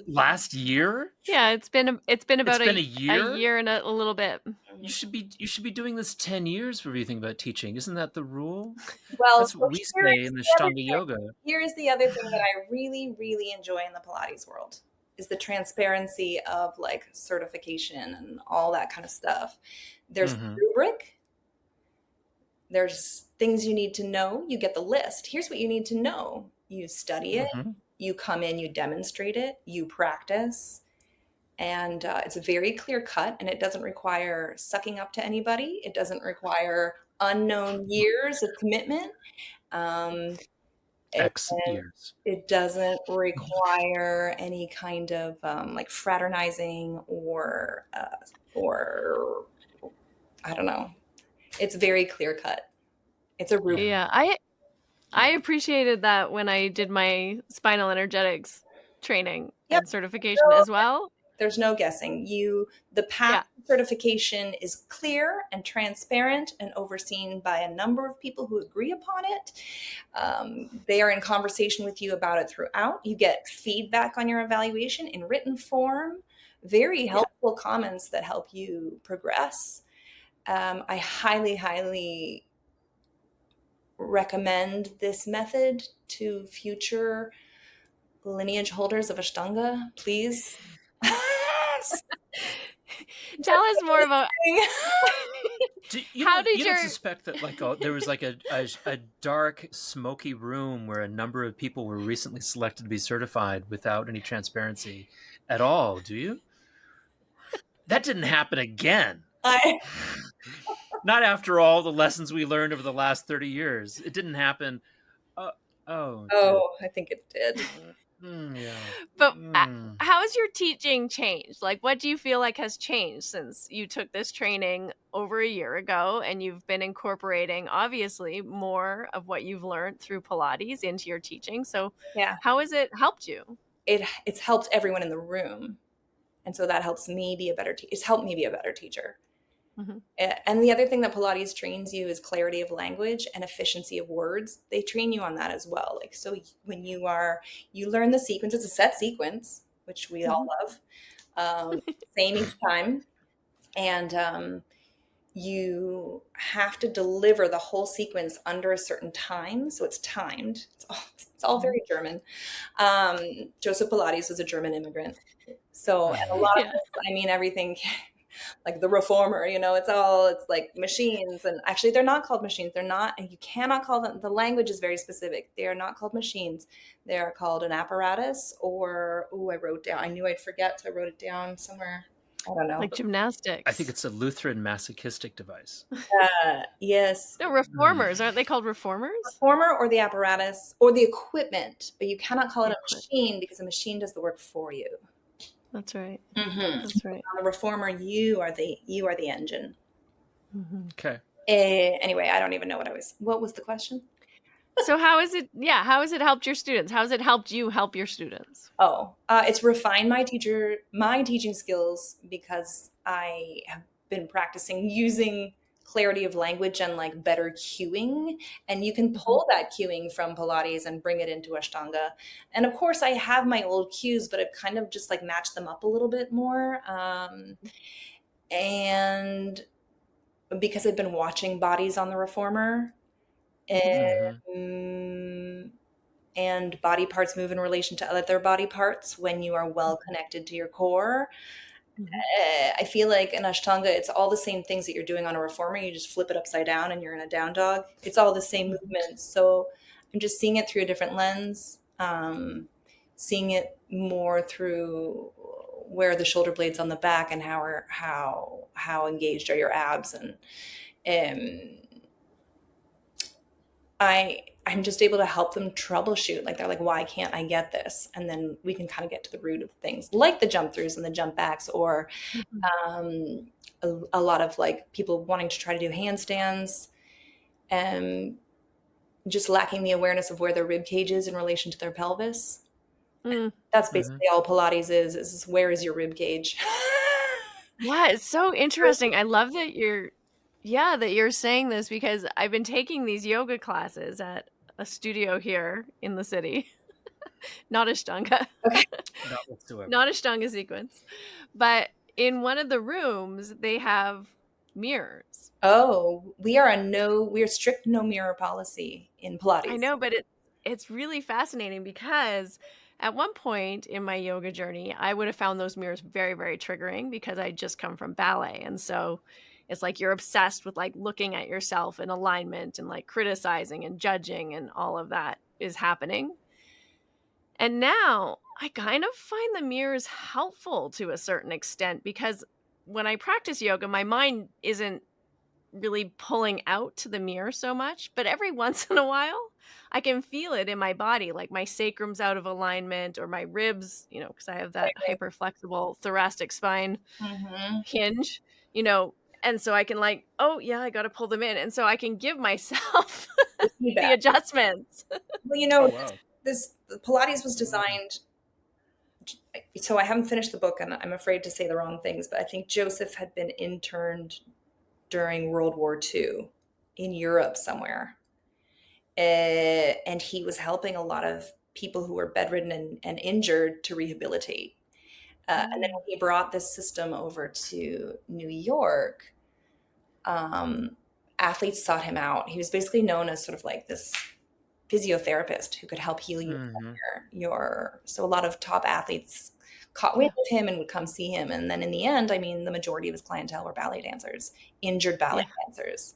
last year? Yeah, it's been about a year? a year and a little bit. You should be doing this 10 years before you think about teaching. Isn't that the rule? Well, That's what we say in the Ashtanga yoga. Here is the other thing that I really, really enjoy in the Pilates world is the transparency of like certification and all that kind of stuff. There's a rubric. There's things you need to know. You get the list. Here's what you need to know. You study it. You come in, you demonstrate it, you practice. And it's very clear cut and it doesn't require sucking up to anybody. It doesn't require unknown years of commitment. X years. It doesn't require any kind of like fraternizing or I don't know. It's very clear cut. It's a rubric. Yeah, I appreciated that when I did my spinal energetics training and certification as well. There's no guessing. The path to certification is clear and transparent and overseen by a number of people who agree upon it. They are in conversation with you about it throughout. You get feedback on your evaluation in written form, very helpful comments that help you progress. I highly, highly recommend this method to future lineage holders of Ashtanga. Please. Tell us more about you don't suspect that like there was like a dark smoky room where a number of people were recently selected to be certified without any transparency at all, do you? That didn't happen again. Not after all the lessons we learned over the last 30 years. It didn't happen. I think it did. But how has your teaching changed? Like, what do you feel like has changed since you took this training over a year ago and you've been incorporating, obviously, more of what you've learned through Pilates into your teaching? So how has it helped you? It's helped everyone in the room. And so that helps me be a better teacher. It's helped me be a better teacher. And the other thing that Pilates trains you is clarity of language and efficiency of words. They train you on that as well. Like, so when you learn the sequence, it's a set sequence, which we all love. Same each time. And you have to deliver the whole sequence under a certain time. So it's timed. It's all very German. Joseph Pilates was a German immigrant. So, and a lot of Yeah. this, I mean, everything like the reformer, it's like machines. And actually, they're not called machines. They're not, and you cannot call them, the language is very specific. They are not called machines. They are called an apparatus or, I wrote down, I knew I'd forget, so I wrote it down somewhere. I don't know. Like gymnastics. I think it's a Lutheran masochistic device. Yes. No, reformers. Aren't they called reformers? Reformer or the apparatus or the equipment, but you cannot call it a Equip. machine because a machine does the work for you. That's right. Mm-hmm. That's right. On the reformer, you are the engine. Mm-hmm. Okay. Anyway, I don't even know what was the question? So how is it helped your students? How has it helped you help your students? It's refined my teaching skills because I have been practicing using clarity of language and like better cueing. And you can pull that cueing from Pilates and bring it into Ashtanga. And of course, I have my old cues, but I've kind of just like matched them up a little bit more. And because I've been watching Bodies on the Reformer, and body parts move in relation to other body parts when you are well connected to your core. I feel like in Ashtanga, it's all the same things that you're doing on a reformer. You just flip it upside down and you're in a down dog. It's all the same movements. So I'm just seeing it through a different lens, seeing it more through where the shoulder blades on the back and how engaged are your abs. And I'm just able to help them troubleshoot. Like they're like, why can't I get this? And then we can kind of get to the root of things like the jump throughs and the jump backs, or a lot of like people wanting to try to do handstands and just lacking the awareness of where their rib cage is in relation to their pelvis. That's basically all Pilates is where is your rib cage? Yeah, it's so interesting. I love that you're saying this because I've been taking these yoga classes at a studio here in the city. Not Ashtanga. Okay. Not whatsoever. Not Ashtanga sequence. But in one of the rooms, they have mirrors. Oh, we're strict no mirror policy in Pilates. I know, but it's really fascinating because at one point in my yoga journey, I would have found those mirrors very, very triggering because I just come from ballet. And so it's like you're obsessed with like looking at yourself in alignment and like criticizing and judging, and all of that is happening. And now I kind of find the mirrors helpful to a certain extent because when I practice yoga, my mind isn't really pulling out to the mirror so much, but every once in a while I can feel it in my body, like my sacrum's out of alignment or my ribs, because I have that hyper flexible thoracic spine hinge, and so I can like, oh yeah, I got to pull them in. And so I can give myself the adjustments. Well, the Pilates was designed. So I haven't finished the book and I'm afraid to say the wrong things, but I think Joseph had been interned during World War II in Europe somewhere. And he was helping a lot of people who were bedridden and injured to rehabilitate. And then when he brought this system over to New York, athletes sought him out. He was basically known as sort of like this physiotherapist who could help heal you. So a lot of top athletes caught wind of him and would come see him. And then in the end, I mean, the majority of his clientele were ballet dancers, injured ballet dancers.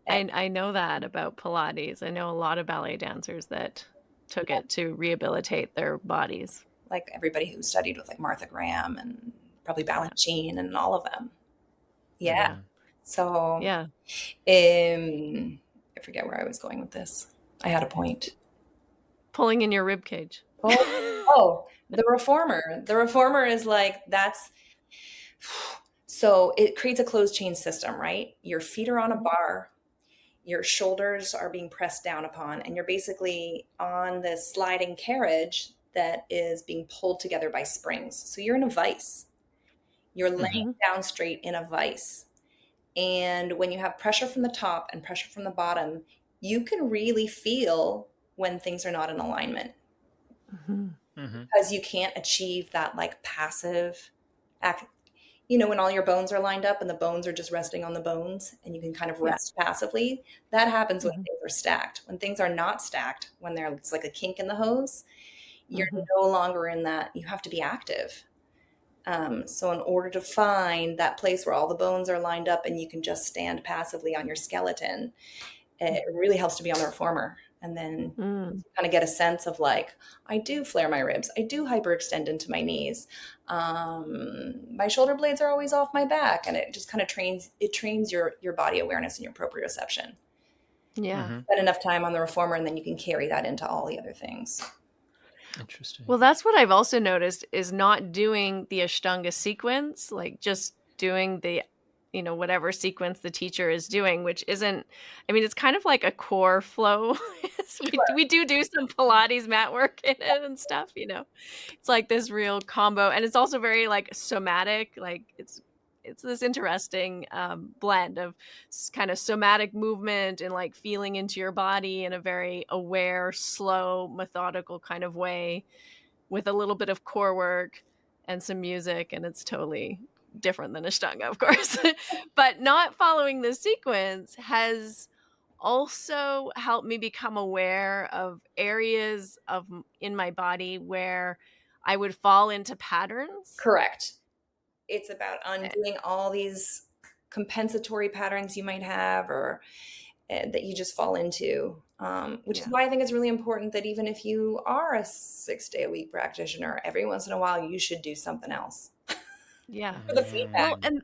I know that about Pilates. I know a lot of ballet dancers that took it to rehabilitate their bodies. Like everybody who studied with like Martha Graham and probably Balanchine and all of them. Yeah. So I forget where I was going with this. I had a point. Pulling in your rib cage. The reformer. The reformer is like, so it creates a closed chain system, right? Your feet are on a bar, your shoulders are being pressed down upon, and you're basically on this sliding carriage that is being pulled together by springs. So you're in a vise. You're laying down straight in a vise. And when you have pressure from the top and pressure from the bottom, you can really feel when things are not in alignment. Because you can't achieve that like passive You know, when all your bones are lined up and the bones are just resting on the bones and you can kind of Yeah. rest passively, that happens when Mhm. things are stacked. When things are not stacked, when it's like a kink in the hose, you're Mhm. no longer in that. You have to be active. So in order to find that place where all the bones are lined up and you can just stand passively on your skeleton, it really helps to be on the reformer. And then Mm. kind of get a sense of like, I do flare my ribs. I do hyperextend into my knees. My shoulder blades are always off my back. And it just kind of trains your body awareness and your proprioception. Yeah. Mm-hmm. Spend enough time on the reformer and then you can carry that into all the other things. Interesting. Well, that's what I've also noticed is not doing the Ashtanga sequence, like just doing the, whatever sequence the teacher is doing, which isn't, I mean, it's kind of like a core flow. we do some Pilates mat work in it and stuff, It's like this real combo. And it's also very like somatic, like it's this interesting blend of kind of somatic movement and like feeling into your body in a very aware, slow, methodical kind of way with a little bit of core work and some music, and it's totally different than Ashtanga, of course. But not following the sequence has also helped me become aware of areas in my body where I would fall into patterns. Correct. It's about Eh, undoing all these compensatory patterns you might have or that you just fall into, which is Yeah. why I think it's really important that even if you are a 6-day-a-week practitioner, every once in a while you should do something else Yeah. for the feedback. Well, and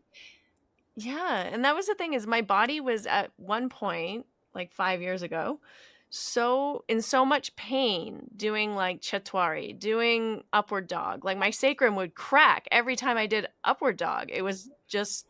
yeah, and that was the thing is my body was at one point, like 5 years ago, so in so much pain doing like Chatwari, doing upward dog. Like my sacrum would crack every time I did upward dog. It was just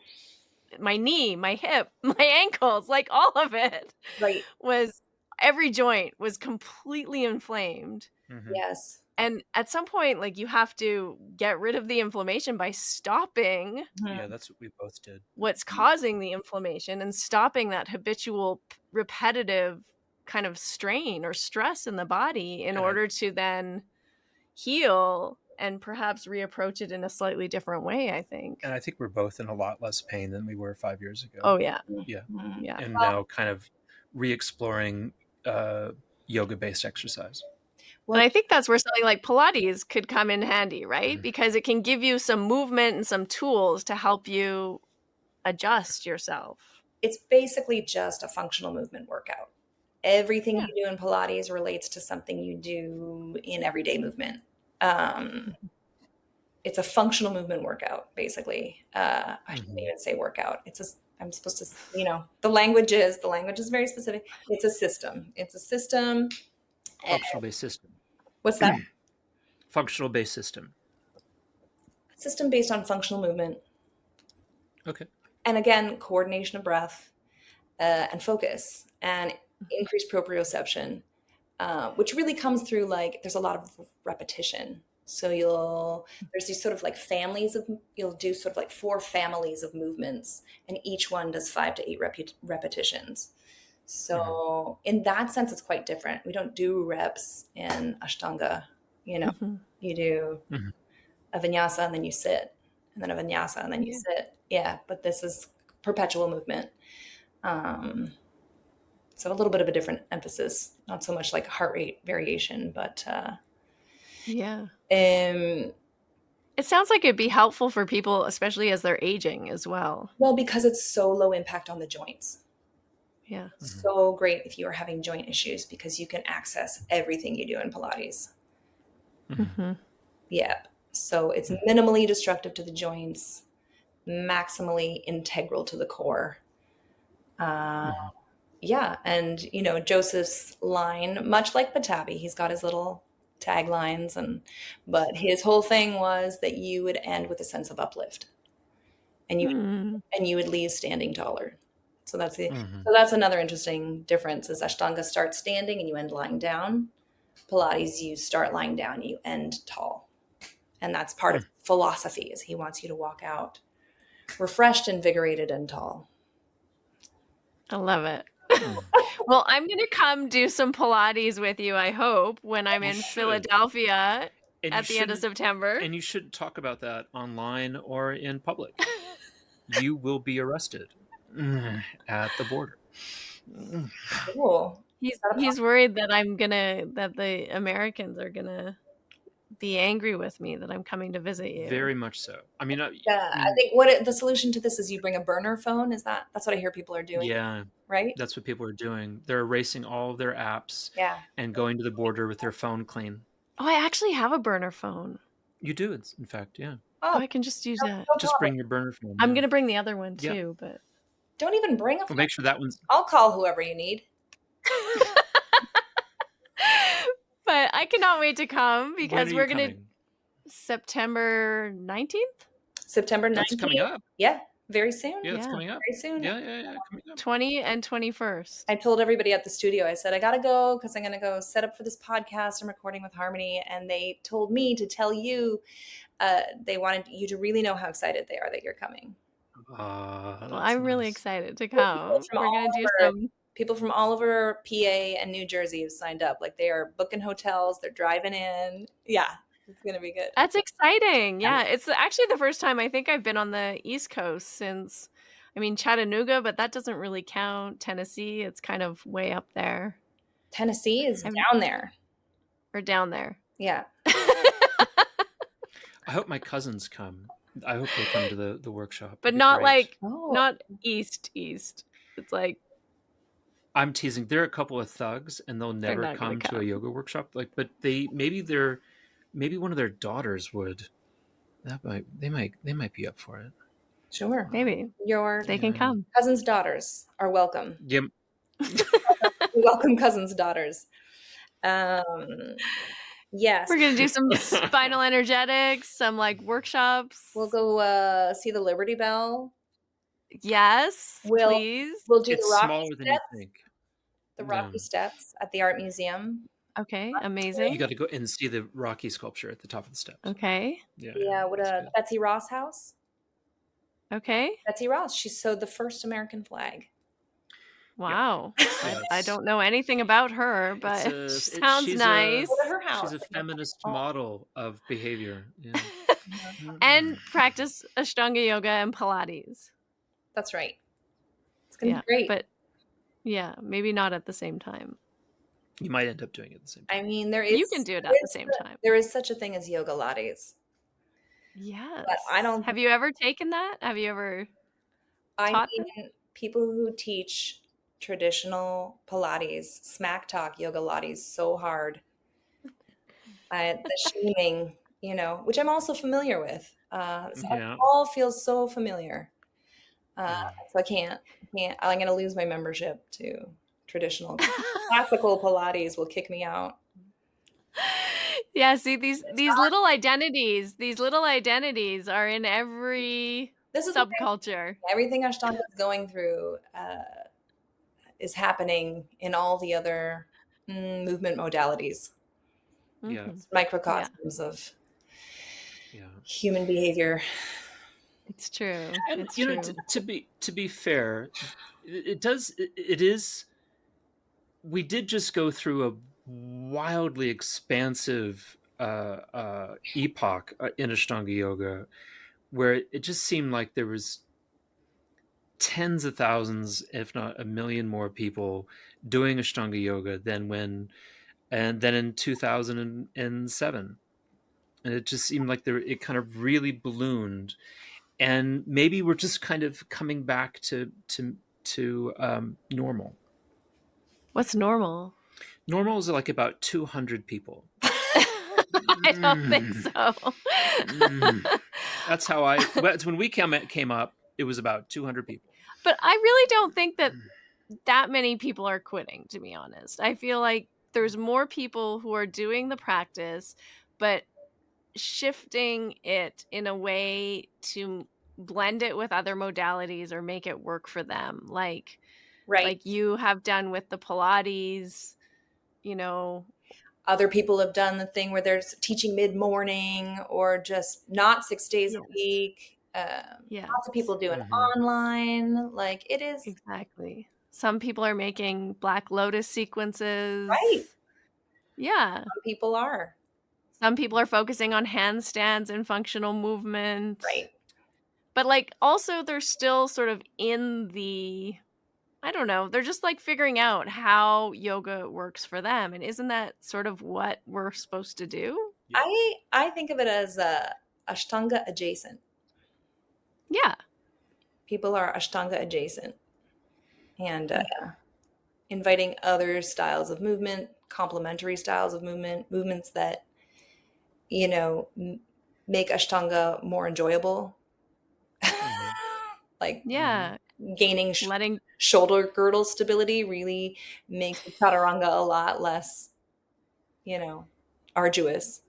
my knee, my hip, my ankles, like all of it Right. was every joint was completely inflamed. Mm-hmm. Yes. And at some point like you have to get rid of the inflammation by stopping Yeah, Mhm. that's what we both did. what's causing the inflammation and stopping that habitual repetitive kind of strain or stress in the body in And I, order to then heal and perhaps reapproach it in a slightly different way, I think. and I think we're both in a lot less pain than we were 5 years ago. Oh yeah. Yeah, Mhm. Yeah. and now kind of re-exploring uh, yoga-based exercise. And Well, I think that's where something like Pilates could come in handy, right? Mhm. Because it can give you some movement and some tools to help you adjust yourself. it's basically just a functional movement workout. Everything Yeah. you do in Pilates relates to something you do in everyday movement. Um, it's a functional movement workout, basically. I shouldn't Mm-hmm. even say workout. I'm supposed to, the language is very specific. It's a system. It's a system. And Functional-based system. what's that? Functional-based system. System based on functional movement. Okay. And again, coordination of breath and focus and increased proprioception, which really comes through like there's a lot of repetition. So there's these sort of like you'll do sort of like 4 families of movements, and each one does 5 to 8 repetitions. Mm-hmm. So in that sense, it's quite different. We don't do reps in Ashtanga. Mhm. You do Mm-hmm. a vinyasa and then you sit, and then a vinyasa and then you Yeah. sit. Yeah, but this is perpetual movement. So a little bit of a different emphasis, not so much like heart rate variation, but Yeah. um, It sounds like it'd be helpful for people, especially as they're aging as well. well, because it's so low impact on the joints. Yeah. Mm-hmm. So great if you are having joint issues because you can access everything you do in Pilates. Mm-hmm. Mm-hmm. Yep. So it's minimally destructive to the joints, maximally integral to the core. Mm-hmm. Yeah, and Joseph's line, much like Patabi, he's got his little taglines, but his whole thing was that you would end with a sense of uplift, and you Mm. and you would leave standing taller. So Mm-hmm. that's another interesting difference. Is Ashtanga starts standing and you end lying down. Pilates, you start lying down, you end tall, and that's part of philosophy. Is he wants you to walk out refreshed, invigorated, and tall. I love it. Mm-hmm. Well, I'm going to come do some Pilates with you, I hope, when I'm You in should. Philadelphia. at the end of September. And you shouldn't talk about that online or in public. You will be arrested at the border. Cool. He's worried that that the Americans are gonna be angry with me that I'm coming to visit you. Very much so. I mean, I think the solution to this is you bring a burner phone. That's what I hear people are doing? Yeah, right? that's what people are doing. They're erasing all of their apps Yeah. and going to the border with their phone clean. Oh, I actually have a burner phone. You do, in fact, yeah. Oh, I can just use that. Just bring your burner phone. I'm gonna bring the other one too, but don't even bring a phone. We'll make sure that one's. I'll call whoever you need. But I cannot wait to come because we're gonna coming? September 19th. September 19th. That's coming up. Yeah, very soon. Yeah, it's coming up. Very soon. Yeah, coming up. 20 and 21st. I told everybody at the studio, I said, I gotta go because I'm gonna go set up for this podcast I'm recording with Harmony. And they told me to tell you, they wanted you to really know how excited they are that you're coming. Well, I'm really excited to come. We're gonna do some. People from all over PA and New Jersey have signed up. Like they are booking hotels, they're driving in. Yeah, it's gonna be good. That's exciting. Yeah, it's actually the first time I think I've been on the East Coast since, Chattanooga, but that doesn't really count. Tennessee, it's kind of way up there. Tennessee is down there. Or down there. Yeah. I hope my cousins come. I hope they come to the workshop. But not not east. It's like, I'm teasing. There are a couple of thugs, and they'll never come to a yoga workshop. But maybe one of their daughters would. They might be up for it. Sure, maybe they can come. Cousins' daughters are welcome. Yep. Welcome, cousins' daughters. Yes, we're gonna do some spinal energetics, some workshops. We'll go see the Liberty Bell. Yes, please. We'll do it's the Rocky smaller steps, than you think. The Rocky steps at the Art Museum. Okay, amazing. You got to go and see the Rocky sculpture at the top of the steps. Okay. Yeah. What a Betsy Ross house. Okay. Betsy Ross. She sewed the first American flag. Wow. I don't know anything about her, but sounds nice. Her house. She's a feminist model of behavior. Yeah. And practice Ashtanga yoga and Pilates. That's right. It's going to be great. But maybe not at the same time. You might end up doing it at the same time. You can do it at the same time. There is such a thing as yoga lattes. Yes. But I don't. Have you ever taken that? Have you ever taught them? People who teach traditional Pilates smack talk yoga lattes so hard. The shaming, which I'm also familiar with. It all feels so familiar. So I can't. I'm going to lose my membership to traditional. Classical Pilates will kick me out. Yeah, see these little identities. These little identities are in every subculture. Everything Ashtanga is going through is happening in all the other movement modalities. Yeah, microcosms of human behavior. It's true. And it's true. To be fair, it is. We did just go through a wildly expansive epoch in Ashtanga yoga, where it just seemed like there was tens of thousands, if not a million, more people doing Ashtanga yoga than in 2007, and it just seemed like it kind of really ballooned, and maybe we're just kind of coming back to normal. What's normal? Normal is like about 200 people. I don't think so. That's how when we came up, it was about 200 people. But I really don't think that many people are quitting, to be honest. I feel like there's more people who are doing the practice, but shifting it in a way to blend it with other modalities or make it work for them. Like you have done with the Pilates, Other people have done the thing where they're teaching mid-morning or just not 6 days a week. Lots of people do it online. Like it is. Exactly. Some people are making Black Lotus sequences. Right. Yeah. Some people are. Some people are focusing on handstands and functional movement. Right. But, like, also they're still sort of in the I don't know, they're just, like, figuring out how yoga works for them, and isn't that sort of what we're supposed to do? Yeah. I think of it as Ashtanga adjacent. Yeah. People are Ashtanga adjacent, and Like inviting other styles of movement, complementary styles of movement, movements that make Ashtanga more enjoyable, Mhm. like yeah, gaining letting shoulder girdle stability really makes the chaturanga a lot less, arduous.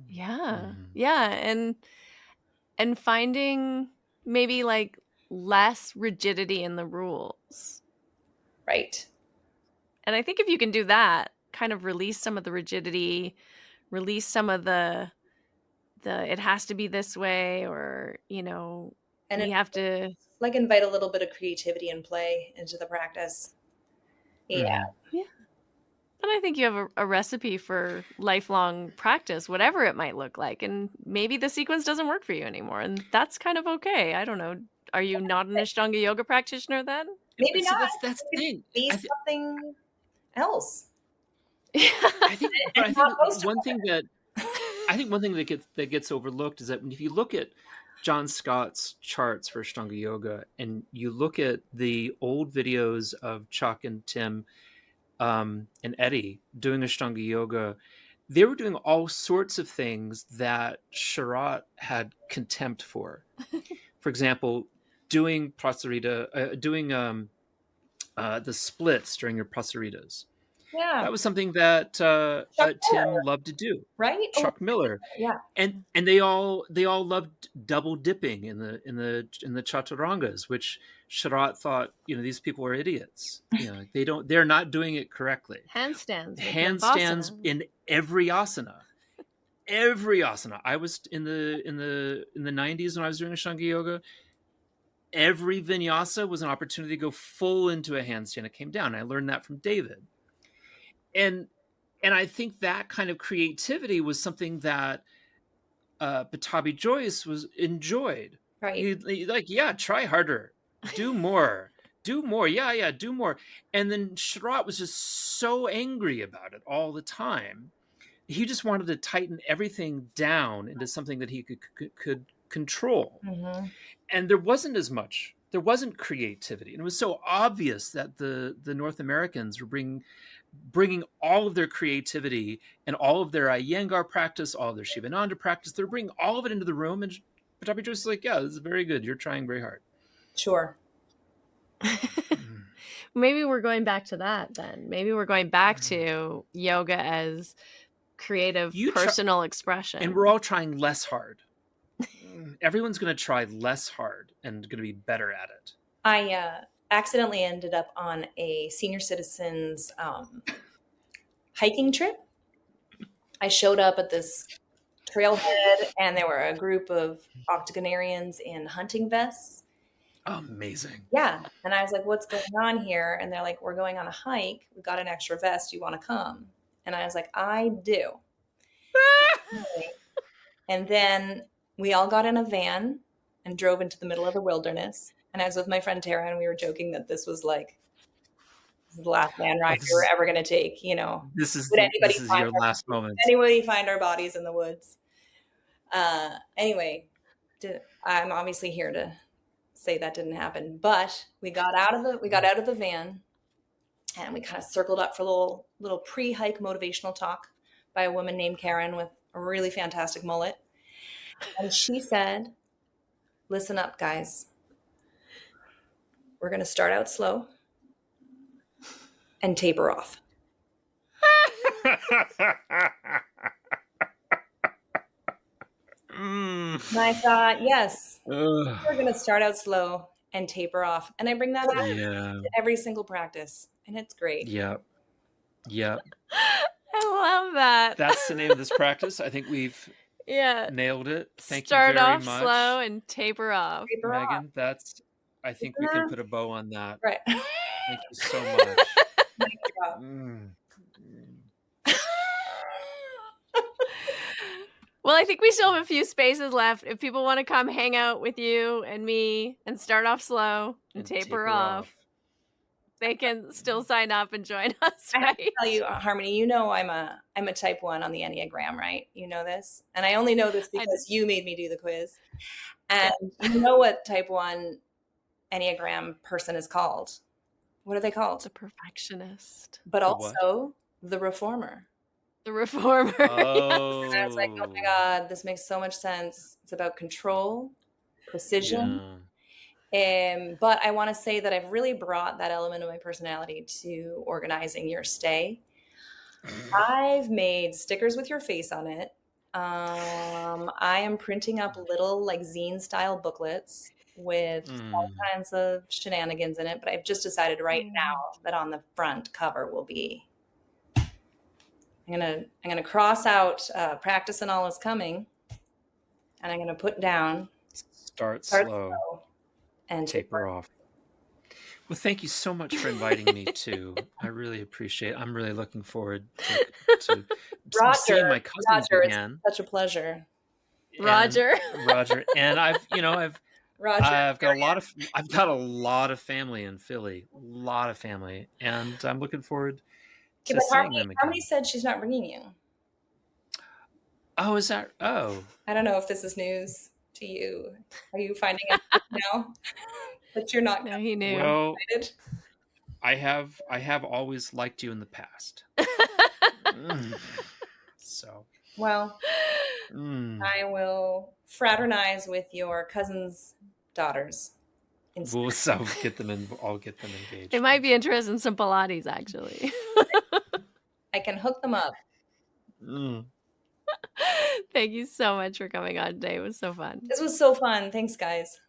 yeah. Mhm. Yeah, and finding maybe, like, less rigidity in the rules. Right. And I think if you can do that, kind of release some of the rigidity, release some of the it has to be this way or, And we have to like invite a little bit of creativity and play into the practice. Yeah. Mhm. yeah. And I think you have a recipe for lifelong practice, whatever it might look like. And maybe the sequence doesn't work for you anymore. And that's kind of okay. I don't know. Are you not an Ashtanga yoga practitioner then? Maybe But see, not. that's the It could thing. be something else Yeah. and I think not most of one thing that gets overlooked is that if you look at John Scott's charts for Ashtanga yoga and you look at the old videos of Chuck and Tim and Eddie doing Ashtanga yoga, they were doing all sorts of things that Sharat had contempt for. For example, doing prasarita, doing the splits during your prasaritas. Yeah. That was something that Chuck Tim Miller, loved to do. right? Oh, Chuck Miller, yeah. and they all loved double dipping in the chaturangas, which Sharat thought these people are idiots. They're not doing it correctly. Handstands, like Handstands Navasana. in every asana. Every asana. I was in the 90s when I was doing Ashtanga yoga. Every vinyasa was an opportunity to go full into a handstand. It came down. I learned that from David. And I think that kind of creativity was something that Batabi Joyce was enjoyed. Right. He like, yeah, try harder, do more, do more, yeah, do more. And then Shrat was just so angry about it all the time. He just wanted to tighten everything down into something that he could control. Mm-hmm. And there wasn't creativity, and it was so obvious that the North Americans were bringing all of their creativity and all of their Iyengar practice, all of their Shivananda practice. They're bringing all of it into the room, and Patabi Joyce is like, yeah, this is very good. You're trying very hard. Sure. Maybe we're going back to that then. Maybe we're going back to yoga as creative You try, personal and expression. we're all trying less hard. Everyone's going to try less hard and going to be better at it. I accidentally ended up on a senior citizens hiking trip. I showed up at this trailhead, and there were a group of octogenarians in hunting vests. Amazing. Yeah. And I was like, what's going on here? And they're like, we're going on a hike. We got an extra vest. You want to come? And I was like, I do. And then we all got in a van and drove into the middle of the wilderness. And I was with my friend Tara, and we were joking that this was like the last van ride we were ever going to take. This is Would anybody this is find your last moment. anybody find our bodies in the woods? Anyway, I'm obviously here to say that didn't happen, but we got out of the van, and we kind of circled up for a little pre-hike motivational talk by a woman named Karen with a really fantastic mullet. And she said, listen up, guys. We're going to start out slow and taper off. And I thought, yes, we're going to start out slow and taper off. And I bring that up to every single practice, and it's great. Yep. I love that. That's the name of this practice. I think we've nailed it. Thank you very much. Start off slow and taper off. Taper Megan, off. I think we can put a bow on that. Right. Thank you so much. Well, I think we still have a few spaces left. If people want to come hang out with you and me and start off slow and taper off, they can still sign up and join us, I right? have to tell you, Harmony, you know I'm a type 1 on the Enneagram, right? You know this? And I only know this because you made me do the quiz. And you know what type 1 Enneagram person is called? What are they called? The perfectionist. But also the reformer. The reformer. Oh. And I was like, oh my God, this makes so much sense. It's about control, precision. But I want to say that I've really brought that element of my personality to organizing your stay. I've made stickers with your face on it. I am printing up little like zine style booklets with all kinds of shenanigans in it, but I've just decided right now that on the front cover will be, I'm gonna cross out practice and all is coming, and I'm gonna put down start slow and taper off. Well, thank you so much for inviting me too. I really appreciate it. I'm really looking forward to seeing my cousins again. It's such a pleasure. Roger. And I've got a lot of family in Philly, a lot of family, and I'm looking forward to seeing them again. Harmony said she's not bringing you. Oh, is that? Oh, I don't know if this is news to you. Are you finding out now that you're not? No, he knew. Well, I have always liked you in the past. So. Well, I will fraternize with your cousin's daughters. We'll get them in. I'll get them engaged. They might be interested in some Pilates, actually. I can hook them up. Thank you so much for coming on today. It was so fun. This was so fun. Thanks, guys.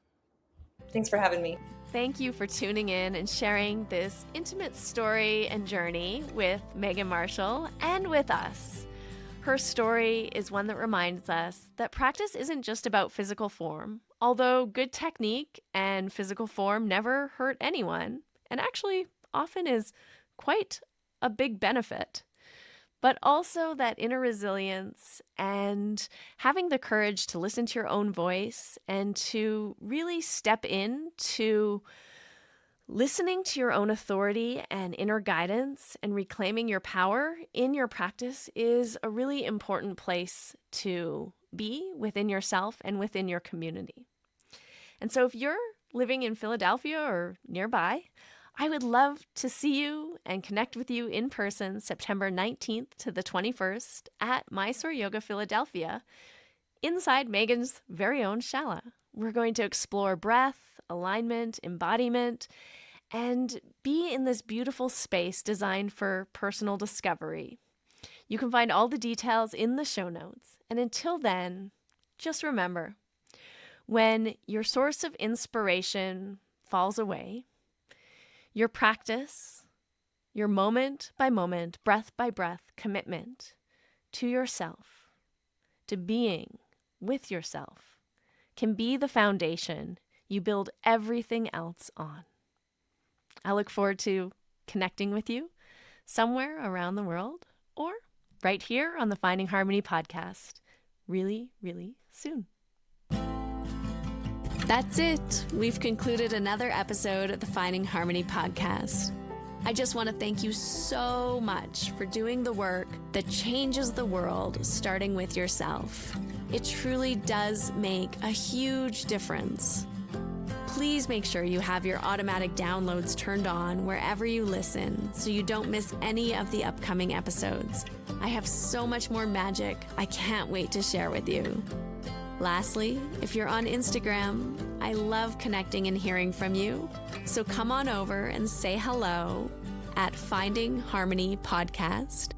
Thanks for having me. Thank you for tuning in and sharing this intimate story and journey with Meghan Marshall and with us. Her story is one that reminds us that practice isn't just about physical form, although good technique and physical form never hurt anyone, and actually often is quite a big benefit. But also that inner resilience and having the courage to listen to your own voice and to really step into listening to your own authority and inner guidance and reclaiming your power in your practice is a really important place to be within yourself and within your community. And so if you're living in Philadelphia or nearby, I would love to see you and connect with you in person September 19th to the 21st at Mysore Yoga Philadelphia inside Meghan's very own shala. We're going to explore breath, alignment, embodiment, and be in this beautiful space designed for personal discovery. You can find all the details in the show notes. And until then, just remember, when your source of inspiration falls away, your practice, your moment by moment, breath by breath commitment to yourself, to being with yourself, can be the foundation you build everything else on. I look forward to connecting with you somewhere around the world or right here on the Finding Harmony podcast really, really soon. That's it. We've concluded another episode of the Finding Harmony podcast. I just want to thank you so much for doing the work that changes the world, starting with yourself. It truly does make a huge difference. Please make sure you have your automatic downloads turned on wherever you listen so you don't miss any of the upcoming episodes. I have so much more magic I can't wait to share with you. Lastly, if you're on Instagram, I love connecting and hearing from you. So come on over and say hello at Finding Harmony Podcast.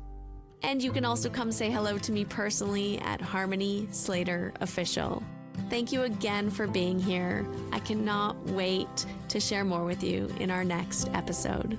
And you can also come say hello to me personally at Harmony Slater Official. Thank you again for being here. I cannot wait to share more with you in our next episode.